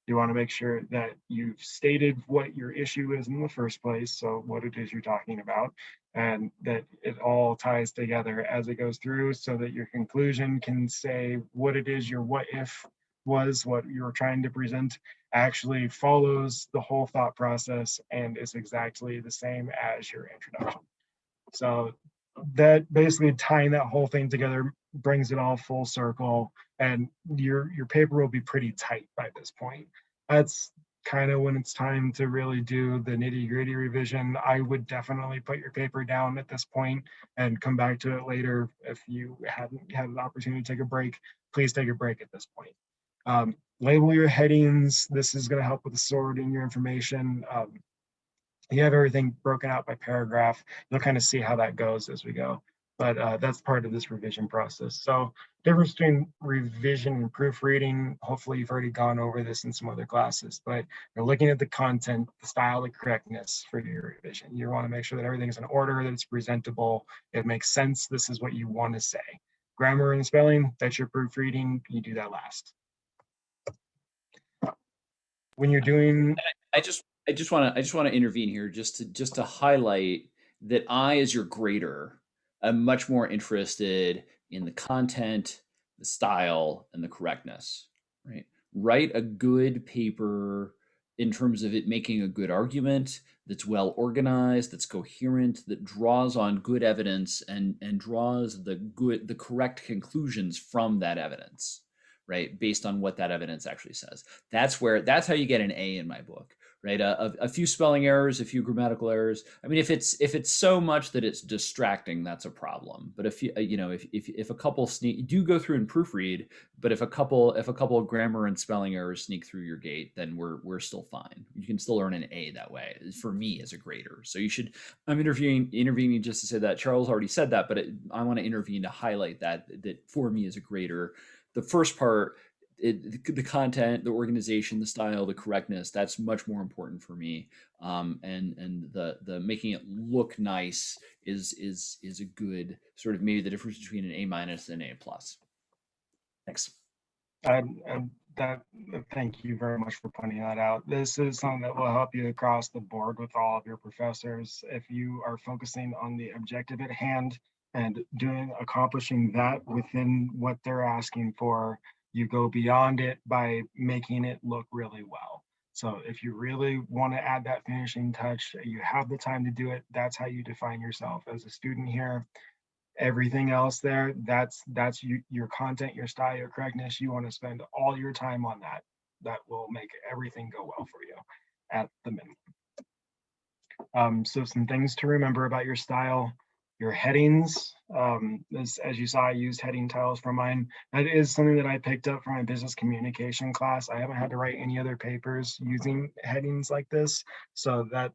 You want to make sure that you've stated what your issue is in the first place, so what it is you're talking about, and that it all ties together as it goes through so that your conclusion can say what it is your what if was, what you were trying to present actually follows the whole thought process and is exactly the same as your introduction. So that basically tying that whole thing together brings it all full circle, and your paper will be pretty tight by this point. That's kind of when it's time to really do the nitty-gritty revision. I would definitely put your paper down at this point and come back to it later. If you hadn't had an opportunity to take a break, please take a break at this point. Label your headings. This is going to help with the sorting your information. You have everything broken out by paragraph. You'll kind of see how that goes as we go. But that's part of this revision process. So difference between revision and proofreading, hopefully you've already gone over this in some other classes, but you're looking at the content, the style, the correctness for your revision. You want to make sure that everything's in order, that it's presentable, it makes sense, this is what you want to say. Grammar and spelling, that's your proofreading, you do that last. When you're doing, I just want to intervene here just to highlight that I, as your grader, am much more interested in the content, the style, and the correctness. Right? Write a good paper in terms of it making a good argument that's well organized, that's coherent, that draws on good evidence and draws the correct conclusions from that evidence, right? Based on what that evidence actually says. That's how you get an A in my book, right? A few spelling errors, a few grammatical errors. I mean, if it's so much that it's distracting, that's a problem. But if if a couple do go through and proofread, but if a couple of grammar and spelling errors sneak through your gate, then we're still fine. You can still earn an A that way. For me as a grader, so you should. I'm intervening just to say that Charles already said that, but I want to intervene to highlight that for me as a grader, the first part, the content, the organization, the style, the correctness, that's much more important for me. And the making it look nice is a good sort of maybe the difference between an A- and an A+. Thanks. And that, thank you very much for pointing that out. This is something that will help you across the board with all of your professors. If you are focusing on the objective at hand and accomplishing that within what they're asking for, you go beyond it by making it look really well. So if you really want to add that finishing touch, you have the time to do it. That's how you define yourself as a student here. Everything else there, that's your content, your style, your correctness. You want to spend all your time on that. That will make everything go well for you at the minimum. So some things to remember about your style, your headings. As you saw, I used heading tiles for mine. That is something that I picked up from my business communication class. I haven't had to write any other papers using headings like this. So that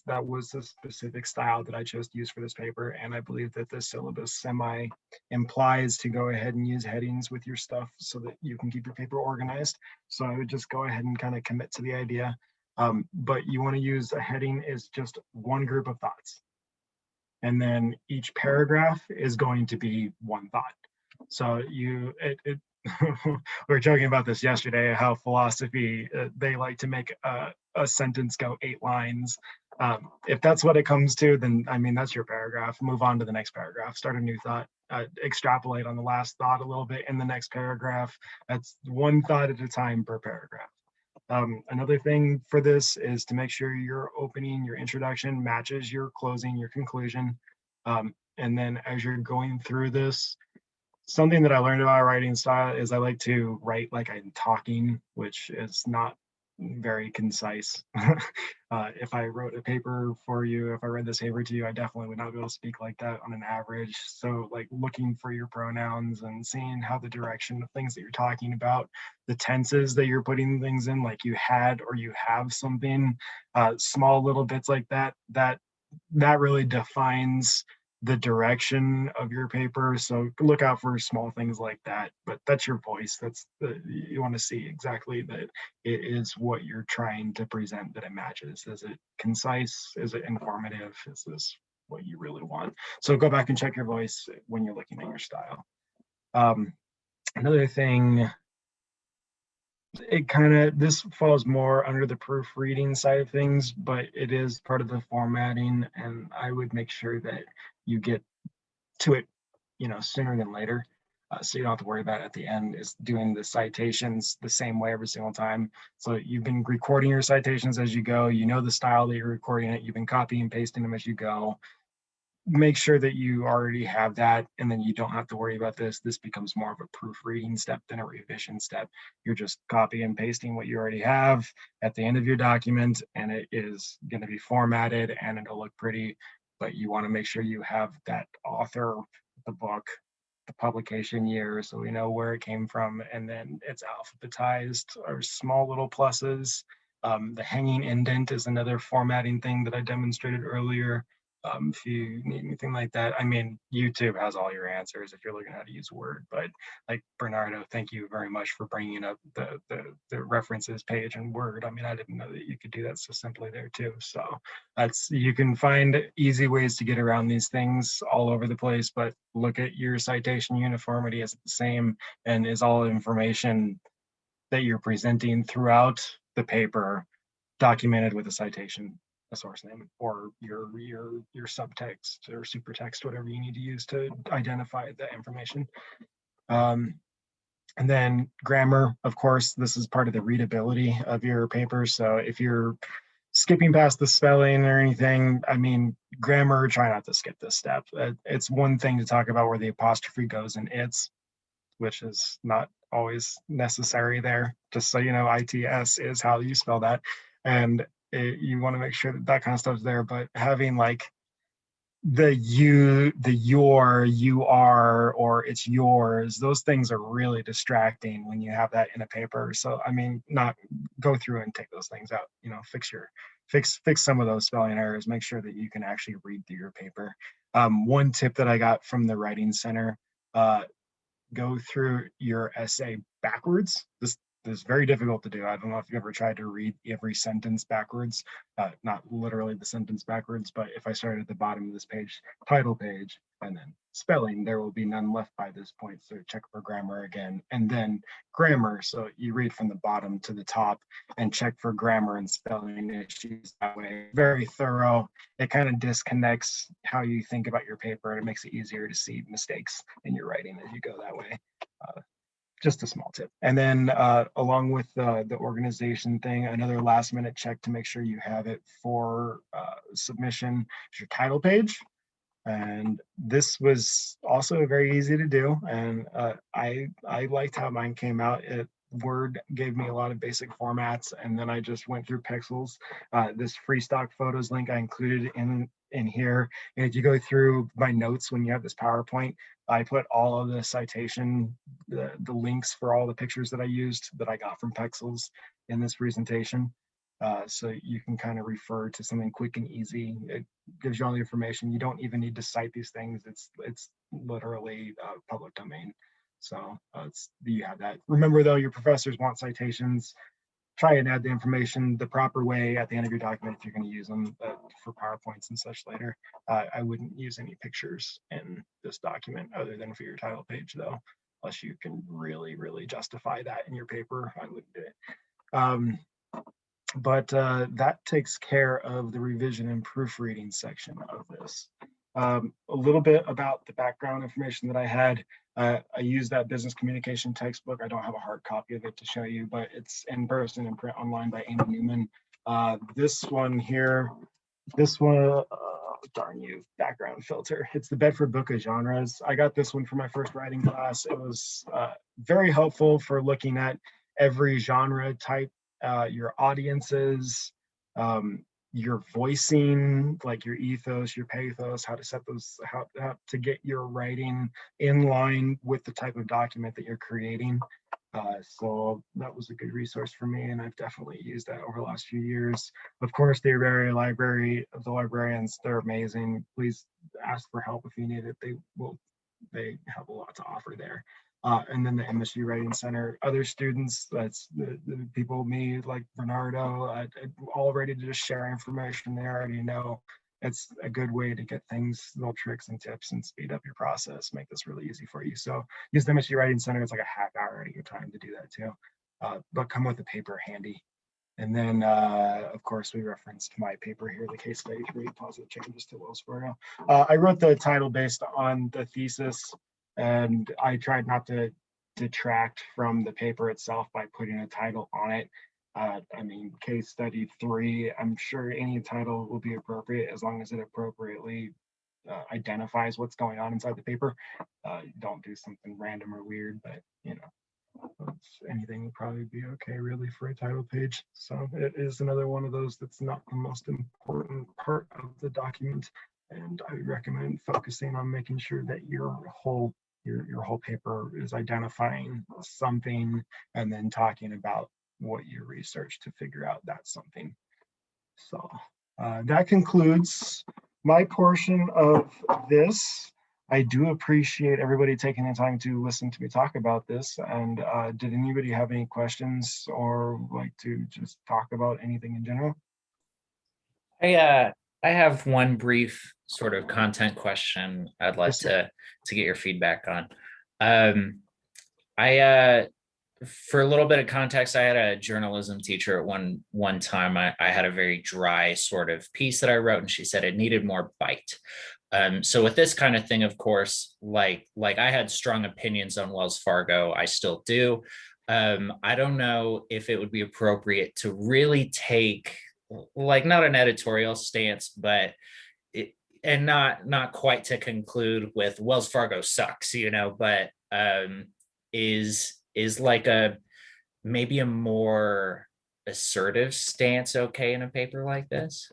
that was the specific style that I chose to use for this paper. And I believe that this syllabus semi implies to go ahead and use headings with your stuff so that you can keep your paper organized. So I would just go ahead and kind of commit to the idea. But you want to use a heading is just one group of thoughts. And then each paragraph is going to be one thought. So we were joking about this yesterday, how philosophy, they like to make a sentence go 8 lines. If that's what it comes to, then I mean, that's your paragraph. Move on to the next paragraph, start a new thought, extrapolate on the last thought a little bit in the next paragraph. That's one thought at a time per paragraph. Another thing for this is to make sure your opening, your introduction matches your closing, your conclusion. And then as you're going through this, something that I learned about writing style is I like to write like I'm talking, which is not very concise. If I wrote a paper for you, if I read this paper to you, I definitely would not be able to speak like that on an average. So like looking for your pronouns and seeing how the direction of things that you're talking about, the tenses that you're putting things in, like you had or you have something, small little bits like that, that really defines the direction of your paper. So look out for small things like that, but that's your voice. You want to see exactly that it is what you're trying to present, that it matches. Is it concise? Is it informative? Is this what you really want? So go back and check your voice when you're looking at your style. Another thing, this falls more under the proofreading side of things, but it is part of the formatting, and I would make sure that you get to it, sooner than later. So you don't have to worry about it at the end, is doing the citations the same way every single time. So you've been recording your citations as you go, the style that you're recording it, you've been copying and pasting them as you go. Make sure that you already have that, and then you don't have to worry about this. This becomes more of a proofreading step than a revision step. You're just copy and pasting what you already have at the end of your document, and it is going to be formatted and it'll look pretty, but you want to make sure you have that author, the book, the publication year, so we know where it came from, and then it's alphabetized or small little pluses. The hanging indent is another formatting thing that I demonstrated earlier. If you need anything like that, I mean, YouTube has all your answers if you're looking how to use Word. But like Bernardo, thank you very much for bringing up the references page in Word. I mean, I didn't know that you could do that so simply there too. So you can find easy ways to get around these things all over the place. But look at your citation uniformity as the same, and is all information that you're presenting throughout the paper documented with a citation, a source name, or your subtext or supertext, whatever you need to use to identify the information. And then grammar, of course, this is part of the readability of your paper. So if you're skipping past the spelling or anything, I mean, grammar, try not to skip this step. It's one thing to talk about where the apostrophe goes in its, which is not always necessary there. Just so you know, ITS is how you spell that. And you want to make sure that kind of stuff's there, but having like the you, the your, you are, or it's yours, those things are really distracting when you have that in a paper. So I mean, not go through and take those things out, fix some of those spelling errors, make sure that you can actually read through your paper. One tip that I got from the Writing Center, go through your essay backwards. This is very difficult to do. I don't know if you ever tried to read every sentence backwards, not literally the sentence backwards, but if I started at the bottom of this page, title page, And then spelling, there will be none left by this point. So check for grammar again. And then grammar. So you read from the bottom to the top and check for grammar and spelling issues that way. Very thorough. It kind of disconnects how you think about your paper. It makes it easier to see mistakes in your writing as you go that way. Just a small tip. And then along with the organization thing, another last minute check to make sure you have it for submission is your title page. And this was also very easy to do. And I liked how mine came out. Word gave me a lot of basic formats, and then I just went through Pexels. This free stock photos link I included in here. And if you go through my notes when you have this PowerPoint, I put all of the citation, the links for all the pictures that I used that I got from Pexels in this presentation. So you can kind of refer to something quick and easy. It gives you all the information. You don't even need to cite these things. It's literally public domain. So you have that. Remember though, your professors want citations. Try and add the information the proper way at the end of your document if you're going to use them for PowerPoints and such later. I wouldn't use any pictures in this document other than for your title page though, unless you can really, really justify that in your paper. I wouldn't do it. But that takes care of the revision and proofreading section of this. A little bit about the background information that I had. I used that business communication textbook. I don't have a hard copy of it to show you, but it's in person and print online by Amy Newman. This one here, darn you, background filter. It's the Bedford Book of Genres. I got this one for my first writing class. It was very helpful for looking at every genre type, your audiences, your voicing, like your ethos, your pathos, how to set those, how to get your writing in line with the type of document that you're creating. So that was a good resource for me, and I've definitely used that over the last few years. Of course, the Auraria Library, the librarians, they're amazing. Please ask for help if you need it. They have a lot to offer there. And then the MSU Writing Center, other students, that's the people, me, like Bernardo, all ready to just share information they already know. It's a good way to get things, little tricks and tips and speed up your process, make this really easy for you. So use the MSU Writing Center. It's like a half hour out of your time to do that too. But come with a paper handy. And then, of course, we referenced my paper here, the case study 3, positive changes to Wells Fargo. I wrote the title based on the thesis, and I tried not to detract from the paper itself by putting a title on it. I mean, case study 3, I'm sure any title will be appropriate as long as it appropriately identifies what's going on inside the paper. Don't do something random or weird, but you know, anything would probably be okay really for a title page. So it is another one of those that's not the most important part of the document. And I would recommend focusing on making sure that your whole paper is identifying something and then talking about what you researched to figure out that's something. So that concludes my portion of this. I do appreciate everybody taking the time to listen to me talk about this. And did anybody have any questions or like to just talk about anything in general? I have one brief sort of content question I'd like to get your feedback on. For a little bit of context, I had a journalism teacher at one time. I had a very dry sort of piece that I wrote, and she said it needed more bite. So with this kind of thing, of course, like I had strong opinions on Wells Fargo. I still do. I don't know if it would be appropriate to really take like not an editorial stance, but and not quite to conclude with Wells Fargo sucks, you know, but is like maybe a more assertive stance okay in a paper like this?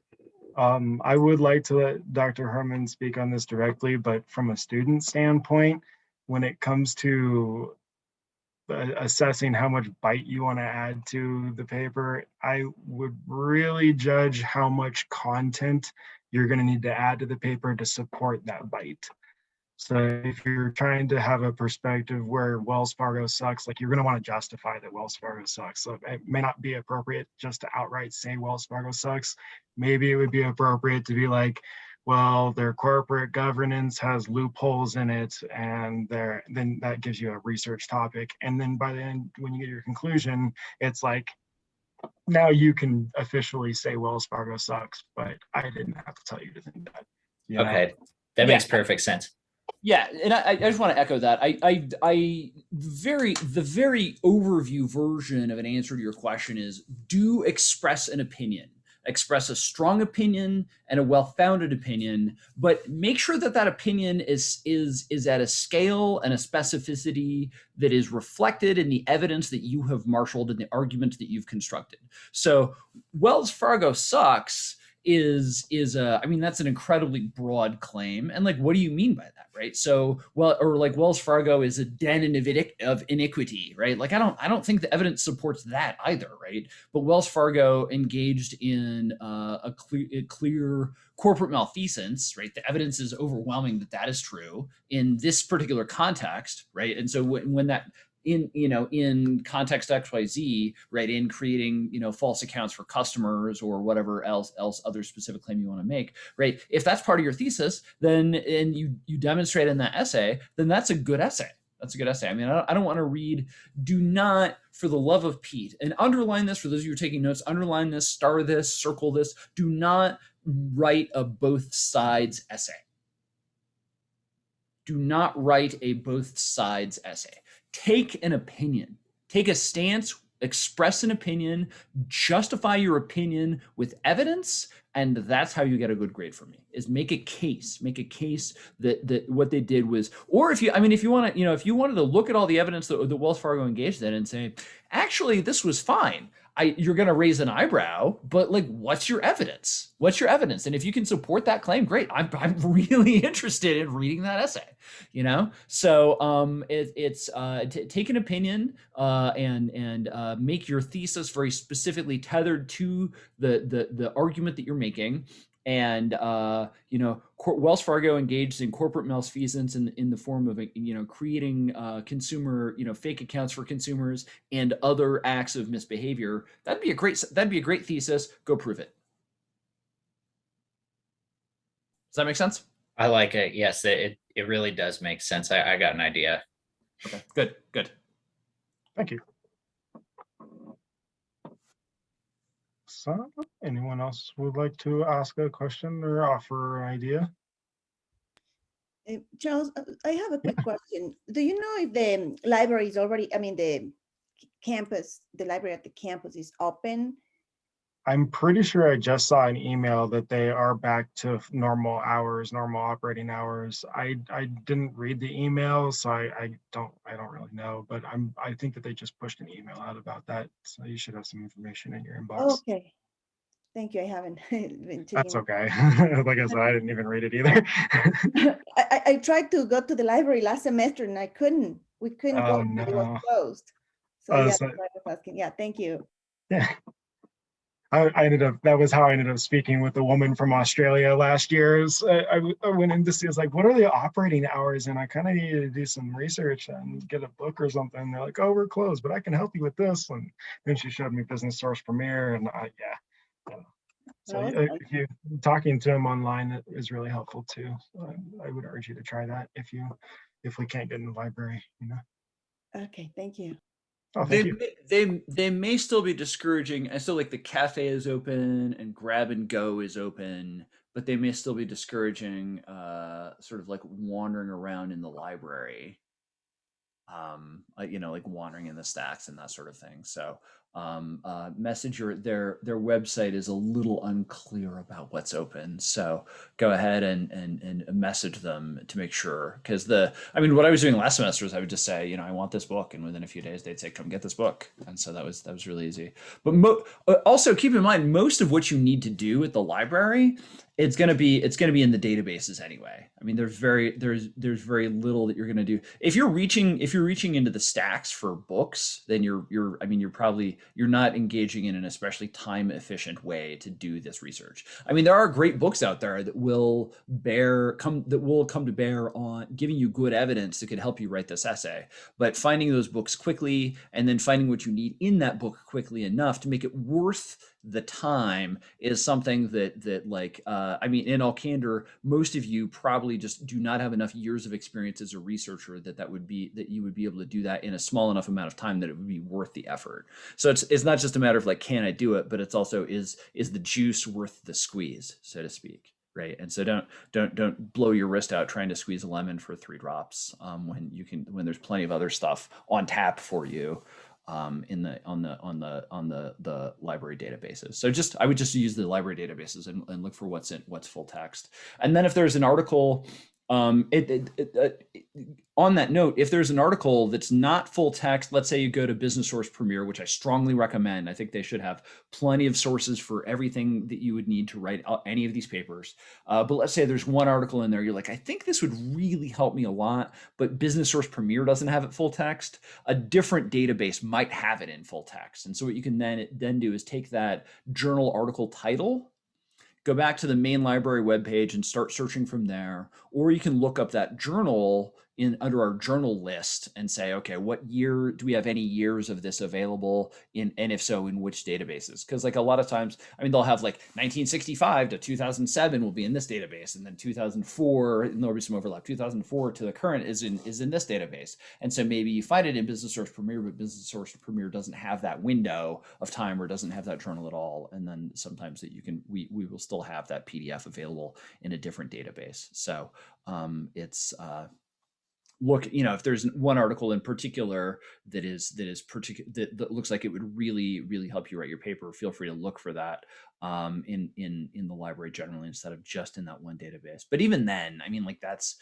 I would like to let Dr. Herman speak on this directly, but from a student standpoint, when it comes to assessing how much bite you want to add to the paper, I would really judge how much content you're going to need to add to the paper to support that bite. So if you're trying to have a perspective where Wells Fargo sucks, like you're going to want to justify that Wells Fargo sucks. So it may not be appropriate just to outright say Wells Fargo sucks. Maybe it would be appropriate to be like, well, their corporate governance has loopholes in it, and then that gives you a research topic. And then by the end, when you get your conclusion, it's like, now you can officially say Wells Fargo sucks, but I didn't have to tell you to think that. You know? Okay, that makes perfect sense. Yeah, and I just want to echo that. The very overview version of an answer to your question is, do express an opinion. Express a strong opinion and a well-founded opinion, but make sure that that opinion is at a scale and a specificity that is reflected in the evidence that you have marshaled and the arguments that you've constructed. So Wells Fargo sucks is I mean, that's an incredibly broad claim. And like, what do you mean by that, right? So, well, or like Wells Fargo is a den of iniquity, right? Like, I don't think the evidence supports that either, right? But Wells Fargo engaged in a clear corporate malfeasance, right? The evidence is overwhelming that that is true in this particular context, right? And so when that in context XYZ, right, in creating false accounts for customers or whatever else other specific claim you want to make, right? If that's part of your thesis, then and you demonstrate in that essay, then that's a good essay. That's a good essay. I mean, I don't want to read. Do not, for the love of Pete, and underline this for those of you who are taking notes. Underline this, star this, circle this. Do not write a both sides essay. Do not write a both sides essay. Take an opinion, take a stance, express an opinion, justify your opinion with evidence, and that's how you get a good grade from me. Is make a case that what they did was, or if you want to, if you wanted to look at all the evidence that Wells Fargo engaged in and say, actually, this was fine. You're going to raise an eyebrow, but like, what's your evidence? What's your evidence? And if you can support that claim, great. I'm really interested in reading that essay. So take an opinion and make your thesis very specifically tethered to the argument that you're making. And Wells Fargo engaged in corporate malfeasance in the form of creating consumer fake accounts for consumers and other acts of misbehavior. That'd be a great thesis. Go prove it. Does that make sense? I like it. Yes, it really does make sense. I got an idea. Okay, good. Thank you. So, anyone else would like to ask a question or offer an idea? Charles, I have a quick question. Do you know if the library is already, the library at the campus is open? I'm pretty sure I just saw an email that they are back to normal operating hours. I didn't read the email, so I don't really know, but I think that they just pushed an email out about that. So you should have some information in your inbox. Okay. Thank you. I haven't been taking. That's okay. Like I said, I didn't even read it either. I tried to go to the library last semester and I couldn't. We couldn't go. No. It was closed. So yeah, that's why I was asking. Yeah, thank you. Yeah. That was how I ended up speaking with a woman from Australia last year. I went in to see, I was like, what are the operating hours? And I kind of needed to do some research and get a book or something. They're like, oh, we're closed, but I can help you with this. And then she showed me Business Source Premier, and So if you talking to them online is really helpful too. So I would urge you to try that if we can't get in the library, Okay, thank you. Oh, thank you. They may still be discouraging. And so like the cafe is open and grab and go is open, but they may still be discouraging sort of like wandering around in the library. Like wandering in the stacks and that sort of thing. So Messenger, their website is a little unclear about what's open. So go ahead and message them to make sure. Because what I was doing last semester is I would just say, I want this book, and within a few days they'd say, come get this book. And so that was really easy. But also keep in mind, most of what you need to do at the library, it's going to be in the databases anyway. There's very little that you're going to do. If you're reaching into the stacks for books, then you're not engaging in an especially time efficient way to do this research. There are great books out there that will come to bear on giving you good evidence that could help you write this essay. But finding those books quickly and then finding what you need in that book quickly enough to make it worth the time is something that like, I mean, in all candor, most of you probably just do not have enough years of experience as a researcher that you would be able to do that in a small enough amount of time that it would be worth the effort. So it's not just a matter of like, can I do it, but it's also is the juice worth the squeeze, so to speak. Right. And so don't blow your wrist out trying to squeeze a lemon for 3 drops when there's plenty of other stuff on tap for you on the library databases. So I would just use the library databases and look for what's full text. And then if there's an article, on that note, if there's an article that's not full text, let's say you go to Business Source Premier, which I strongly recommend. I think they should have plenty of sources for everything that you would need to write any of these papers. But let's say there's one article in there, you're like, I think this would really help me a lot, but Business Source Premier doesn't have it full text. A different database might have it in full text. And so what you can then do is take that journal article title, go back to the main library webpage and start searching from there. Or you can look up that journal under our journal list and say, okay, what year do we have any years of this available in, and if so, in which databases? Because like a lot of times, I mean, they'll have like 1965 to 2007 will be in this database, and then 2004, and there'll be some overlap. 2004 to the current is in this database, and so maybe you find it in Business Source Premier, but Business Source Premier doesn't have that window of time or doesn't have that journal at all. And then sometimes that we will still have that PDF available in a different database. So look, if there's one article in particular that looks like it would really help you write your paper, feel free to look for that in the library generally instead of just in that one database. But even then, I mean, like that's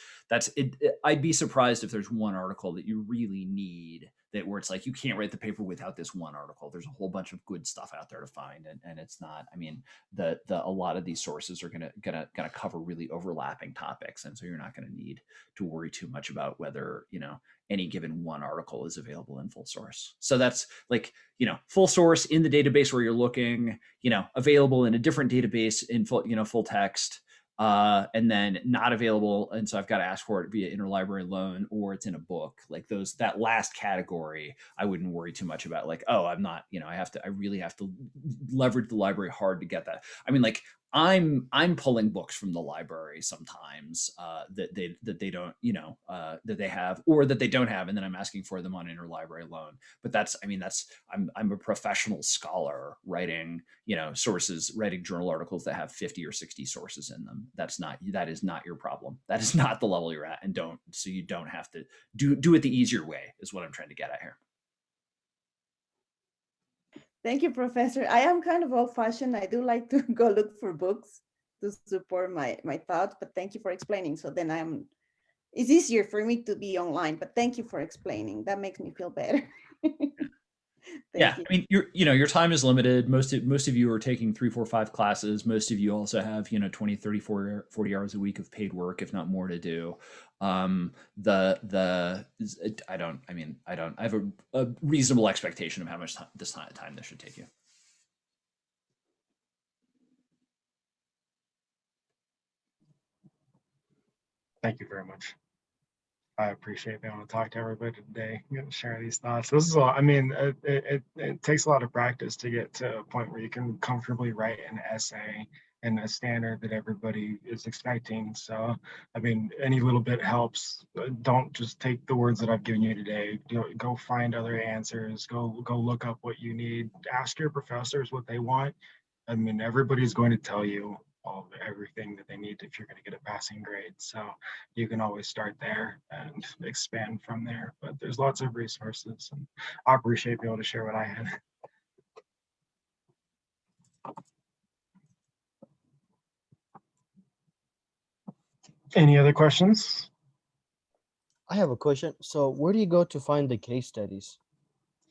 it. I'd be surprised if there's one article that you really need where it's like you can't write the paper without this one article. There's a whole bunch of good stuff out there to find, and it's not. I mean, a lot of these sources are gonna cover really overlapping topics, and so you're not gonna need to worry too much about whether any given one article is available in full source. So that's like full source in the database where you're looking, available in a different database in full text. And then not available, and so I've got to ask for it via interlibrary loan, or it's in a book. Like that last category, I wouldn't worry too much about. Like, oh, I'm not, I really have to leverage the library hard to get that. I mean, like I'm pulling books from the library sometimes that they don't, that they have or that they don't have, and then I'm asking for them on interlibrary loan. But I'm a professional scholar writing, sources, writing journal articles that have 50 or 60 sources in them. That is not your problem. That is not the level you're at, and you don't have to do it the easier way is what I'm trying to get at here. Thank you, Professor. I am kind of old-fashioned. I do like to go look for books to support my thoughts, but thank you for explaining. So then it's easier for me to be online, but thank you for explaining. That makes me feel better. Yeah, I mean, your time is limited. Most of you are taking 3, 4, 5 classes. Most of you also have 20, 30, 40 hours a week of paid work, if not more, to do. I have a reasonable expectation of how much time this should take you. Thank you very much. I appreciate being able to talk to everybody today, share these thoughts. This is all, I mean, it takes a lot of practice to get to a point where you can comfortably write an essay in a standard that everybody is expecting. So, I mean, any little bit helps. Don't just take the words that I've given you today. Go find other answers. Go look up what you need. Ask your professors what they want. I mean, everybody's going to tell you everything that they need if you're going to get a passing grade. So you can always start there and expand from there. But there's lots of resources, and I appreciate being able to share what I had. Any other questions? I have a question. So where do you go to find the case studies?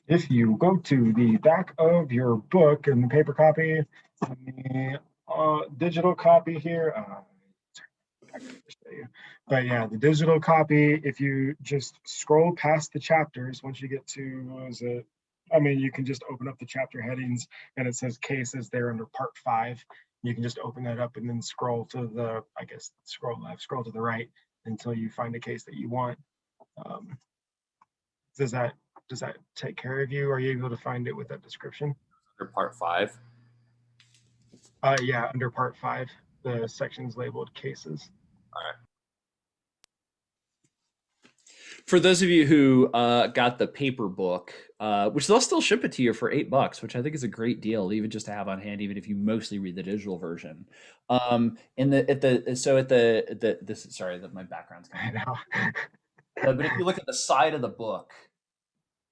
If you go to the back of your book in the paper copy, the digital copy here, but yeah, the digital copy, if you just scroll past the chapters, once you get to, you can just open up the chapter headings and it says cases there under part 5. You can just open that up and then scroll to the, scroll left, scroll to the right until you find a case that you want. Does that take care of you? Are you able to find it with that description? Under part 5. Yeah, under part 5, the sections labeled cases. For those of you who got the paper book, which they'll still ship it to you for $8, which I think is a great deal, even just to have on hand, even if you mostly read the digital version. Sorry that my background's I kind of, know. but if you look at the side of the book,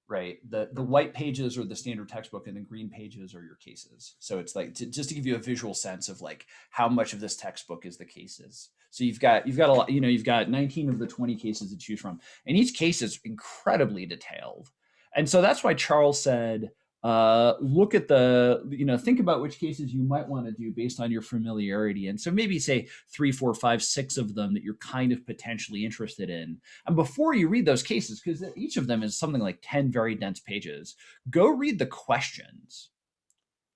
right, the white pages are the standard textbook, and the green pages are your cases. So it's like just to give you a visual sense of like how much of this textbook is the cases. So you've got a lot, you've got 19 of the 20 cases to choose from, and each case is incredibly detailed. And so that's why Charles said, look at think about which cases you might want to do based on your familiarity. And so maybe say 3, 4, 5, 6 of them that you're kind of potentially interested in. And before you read those cases, because each of them is something like 10 very dense pages, go read the questions.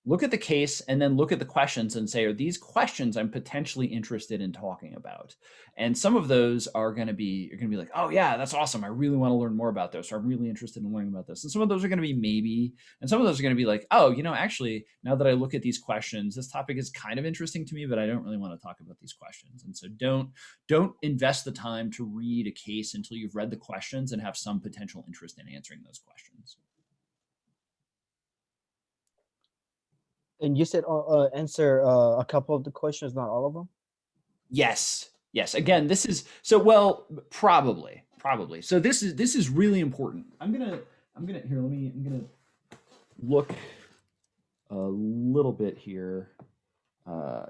Look at the case and then look at the questions and say, are these questions I'm potentially interested in talking about? And some of those are going to be, you're going to be like, oh yeah, that's awesome. I really want to learn more about this. Or I'm really interested in learning about this. And some of those are going to be maybe, and some of those are going to be like, oh, actually, now that I look at these questions, this topic is kind of interesting to me, but I don't really want to talk about these questions. And so don't invest the time to read a case until you've read the questions and have some potential interest in answering those questions. And you said answer a couple of the questions, not all of them? Yes. Again, this is probably. So this is really important. I'm gonna look a little bit here.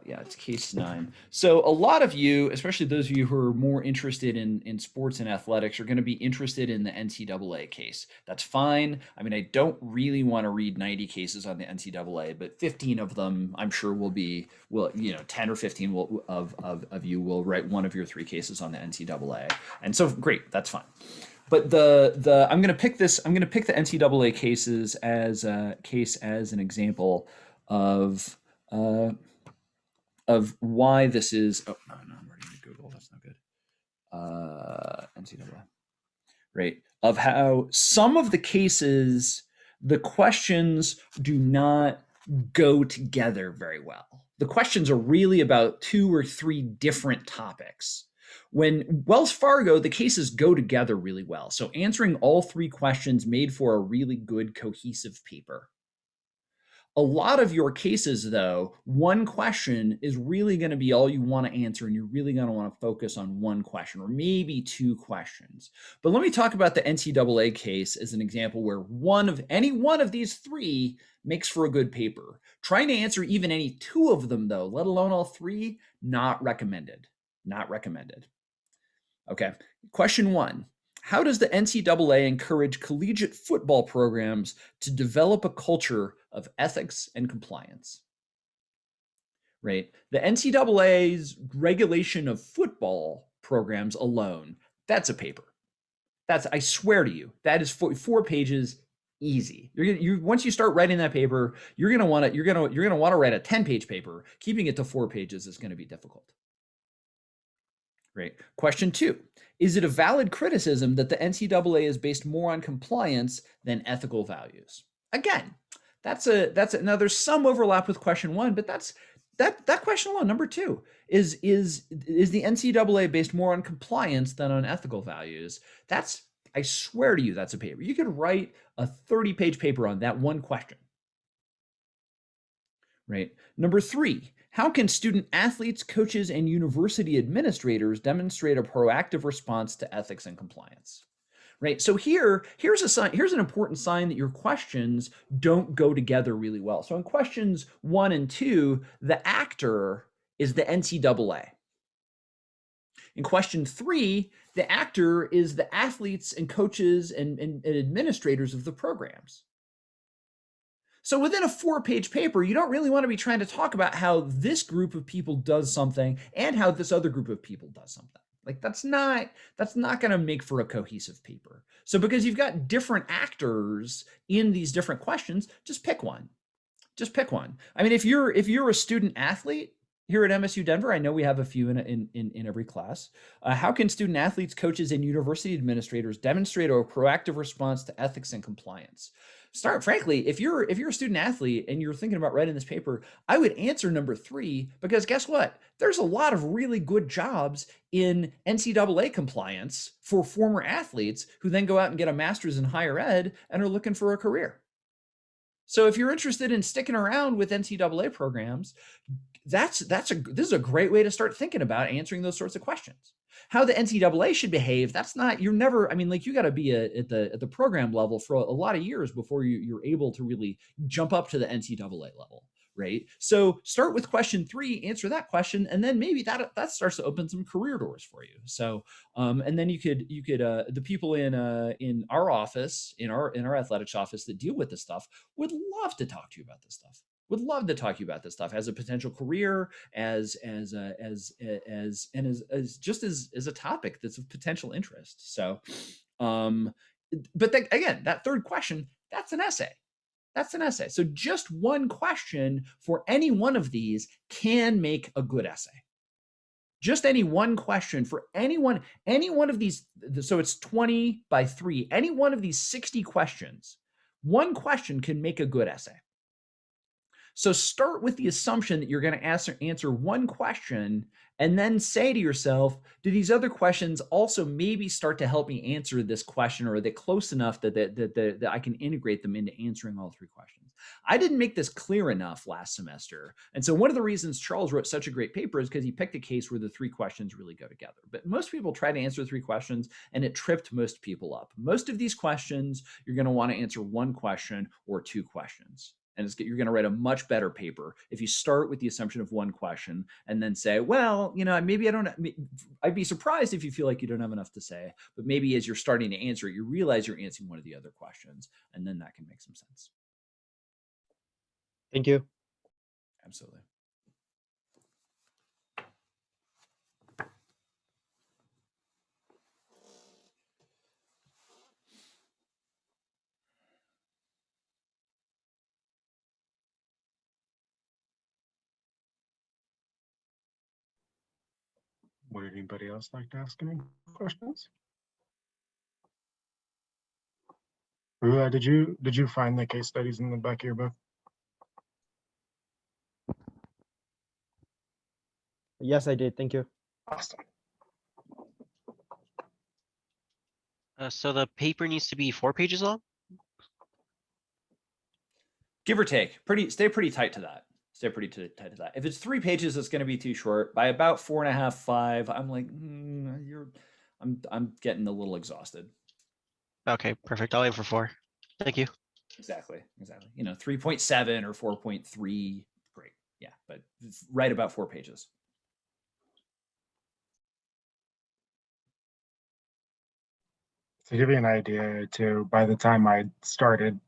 Yeah, it's case 9. So a lot of you, especially those of you who are more interested in sports and athletics, are going to be interested in the NCAA case. That's fine. I mean, I don't really want to read 90 cases on the NCAA, but 15 of them, I'm sure 10 or 15 of you will write one of your 3 cases on the NCAA. And so great, that's fine. But I'm going to pick the NCAA cases as an example of why this is. Oh no, I'm already in Google. That's not good. NCAA, right? Of how some of the cases, the questions do not go together very well. The questions are really about 2 or 3 different topics. When Wells Fargo, the cases go together really well. So answering all 3 questions made for a really good cohesive paper. A lot of your cases, though, one question is really going to be all you want to answer, and you're really going to want to focus on one question or maybe 2 questions. But let me talk about the NCAA case as an example where any one of these 3 makes for a good paper. Trying to answer even any 2 of them, though, let alone all 3, not recommended. Not recommended. Okay, question 1. How does the NCAA encourage collegiate football programs to develop a culture of ethics and compliance? Right? The NCAA's regulation of football programs alone, that's a paper. I swear to you, that is 4 pages easy. Once you start writing that paper, you're going to want to write a 10-page paper. Keeping it to 4 pages is going to be difficult. Right. Question 2. Is it a valid criticism that the NCAA is based more on compliance than ethical values? Again, now there's some overlap with question 1, but that question alone, number 2, is the NCAA based more on compliance than on ethical values? I swear to you, that's a paper. You could write a 30-page paper on that one question. Right. Number 3. How can student athletes, coaches, and university administrators demonstrate a proactive response to ethics and compliance? Right. So here's a sign. Here's an important sign that your questions don't go together really well. So in questions 1 and 2, the actor is the NCAA. In question 3, the actor is the athletes and coaches and administrators of the programs. So within a 4-page paper, you don't really want to be trying to talk about how this group of people does something and how this other group of people does something. Like that's not going to make for a cohesive paper. So because you've got different actors in these different questions, just pick one. Just pick one. I mean, if you're a student athlete here at MSU Denver, I know we have a few in every class. How can student athletes, coaches, and university administrators demonstrate a proactive response to ethics and compliance? frankly, if you're a student athlete and you're thinking about writing this paper, I would answer number 3, because guess what? There's a lot of really good jobs in NCAA compliance for former athletes who then go out and get a master's in higher ed and are looking for a career. So if you're interested in sticking around with NCAA programs, this is a great way to start thinking about answering those sorts of questions. How the NCAA should behave, that's not, you're never, I mean, like, you got to be at the program level for a lot of years before you're able to really jump up to the NCAA level, right? So start with question 3, answer that question, and then maybe that starts to open some career doors for you. So and then you could the people in our office, in our athletics office that deal with this stuff would love to talk to you about this stuff. Would love to talk to you about this stuff as a potential career, as just as a topic that's of potential interest. So, but then again, that third question, that's an essay. That's an essay. So just one question for any one of these can make a good essay. Just any one question for any one of these. So it's 20 by 3. Any one of these 60 questions, one question can make a good essay. So start with the assumption that you're going to answer one question, and then say to yourself, do these other questions also maybe start to help me answer this question, or are they close enough that I can integrate them into answering all 3 questions? I didn't make this clear enough last semester. And so one of the reasons Charles wrote such a great paper is because he picked a case where the 3 questions really go together. But most people try to answer 3 questions, and it tripped most people up. Most of these questions, you're going to want to answer 1 question or 2 questions. And you're going to write a much better paper if you start with the assumption of 1 question and then say, well, maybe I'd be surprised if you feel like you don't have enough to say, but maybe as you're starting to answer it, you realize you're answering one of the other questions, and then that can make some sense. Thank you. Absolutely. Would anybody else like to ask any questions? Did you find the case studies in the back of your book? Yes, I did. Thank you. Awesome. So the paper needs to be 4 pages long? Give or take. Stay pretty tight to that. Stay pretty tight to that. If it's 3 pages, it's going to be too short. By about 4.5, 5, I'm like, I'm getting a little exhausted. Okay, perfect. I'll aim for 4. Thank you. Exactly. 3.7 or 4.3, great. Yeah, but right about 4 pages. To give you an idea too, by the time I started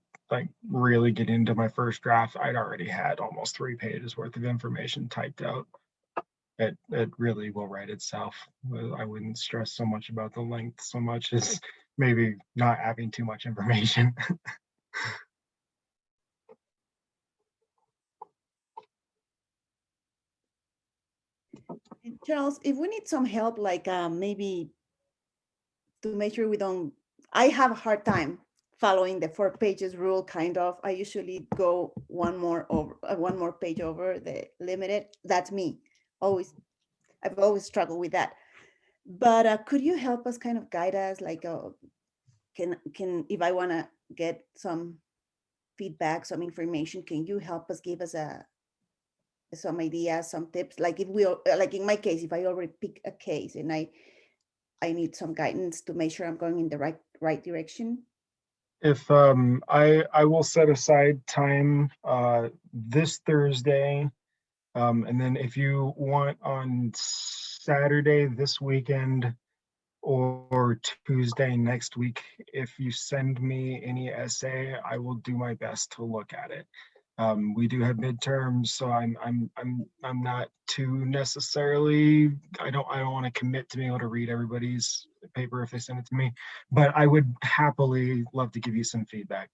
really get into my first draft, I'd already had almost 3 pages worth of information typed out. It really will write itself. I wouldn't stress so much about the length so much as maybe not having too much information. Charles, if we need some help, like maybe to make sure we don't, I have a hard time following the 4 pages rule, kind of. I usually go one more page over the limited. That's me. I've always struggled with that. But could you help us kind of guide us, like can if I want to get some feedback, some information, can you help us, give us some ideas, some tips? Like if we, like in my case, if I already pick a case and I need some guidance to make sure I'm going in the right direction. If I will set aside time this Thursday, and then if you want on Saturday this weekend or Tuesday next week, if you send me any essay, I will do my best to look at it. We do have midterms, so I'm not too necessarily, I don't want to commit to being able to read everybody's paper if they send it to me, but I would happily love to give you some feedback.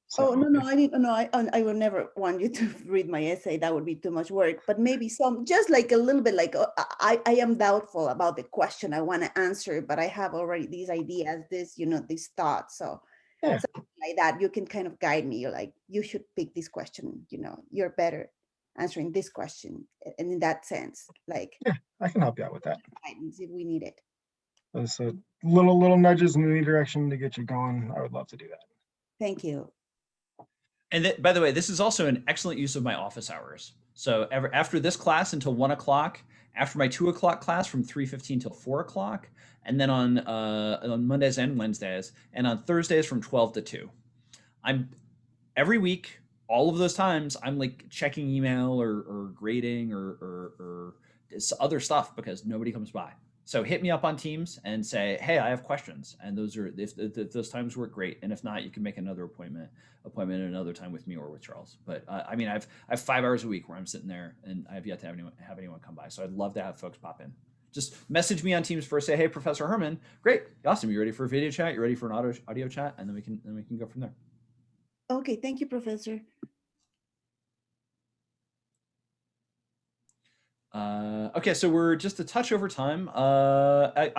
So no, I will never want you to read my essay. That would be too much work, but maybe just like a little bit, like I am doubtful about the question I want to answer, but I have already these ideas, these thoughts. So Yeah. something like that, you can kind of guide me. You're like, you should pick this question, you're better answering this question. And in that sense, like I can help you out with that. guidance if we need it. So little nudges in the direction to get you going. I would love to do that. Thank you. And by the way, this is also an excellent use of my office hours. So after this class until 1 o'clock, after my 2 o'clock class from 3:15 till 4 o'clock, and then on Mondays and Wednesdays, and on Thursdays from 12 to 2. I'm every week, all of those times, I'm like checking email or grading or other stuff because nobody comes by. So hit me up on Teams and say, hey, I have questions. And those are, if those times work, great. And if not, you can make another appointment at another time with me or with Charles. But I mean, I have 5 hours a week where I'm sitting there and I have yet to have anyone come by. So I'd love to have folks pop in. Just message me on Teams first, say, hey, Professor Herman, great, awesome. You ready for a video chat? You ready for an audio chat? And then we can go from there. Okay, thank you, Professor. Okay, so we're just a touch over time. I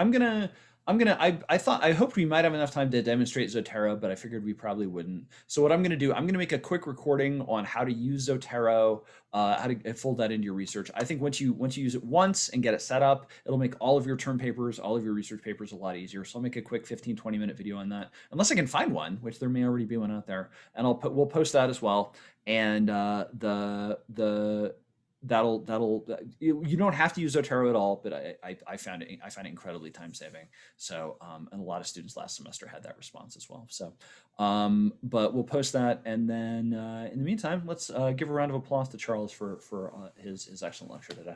hoped we might have enough time to demonstrate Zotero, but I figured we probably wouldn't. So what I'm gonna do, I'm gonna make a quick recording on how to use Zotero, how to fold that into your research. I think once you use it once and get it set up, it'll make all of your term papers, all of your research papers a lot easier. So I'll make a quick 15-20 minute video on that, unless I can find one, which there may already be one out there, and we'll post that as well. And you don't have to use Zotero at all, but I found it incredibly time saving. So and a lot of students last semester had that response as well. So but we'll post that, and then in the meantime, let's give a round of applause to Charles for his excellent lecture today.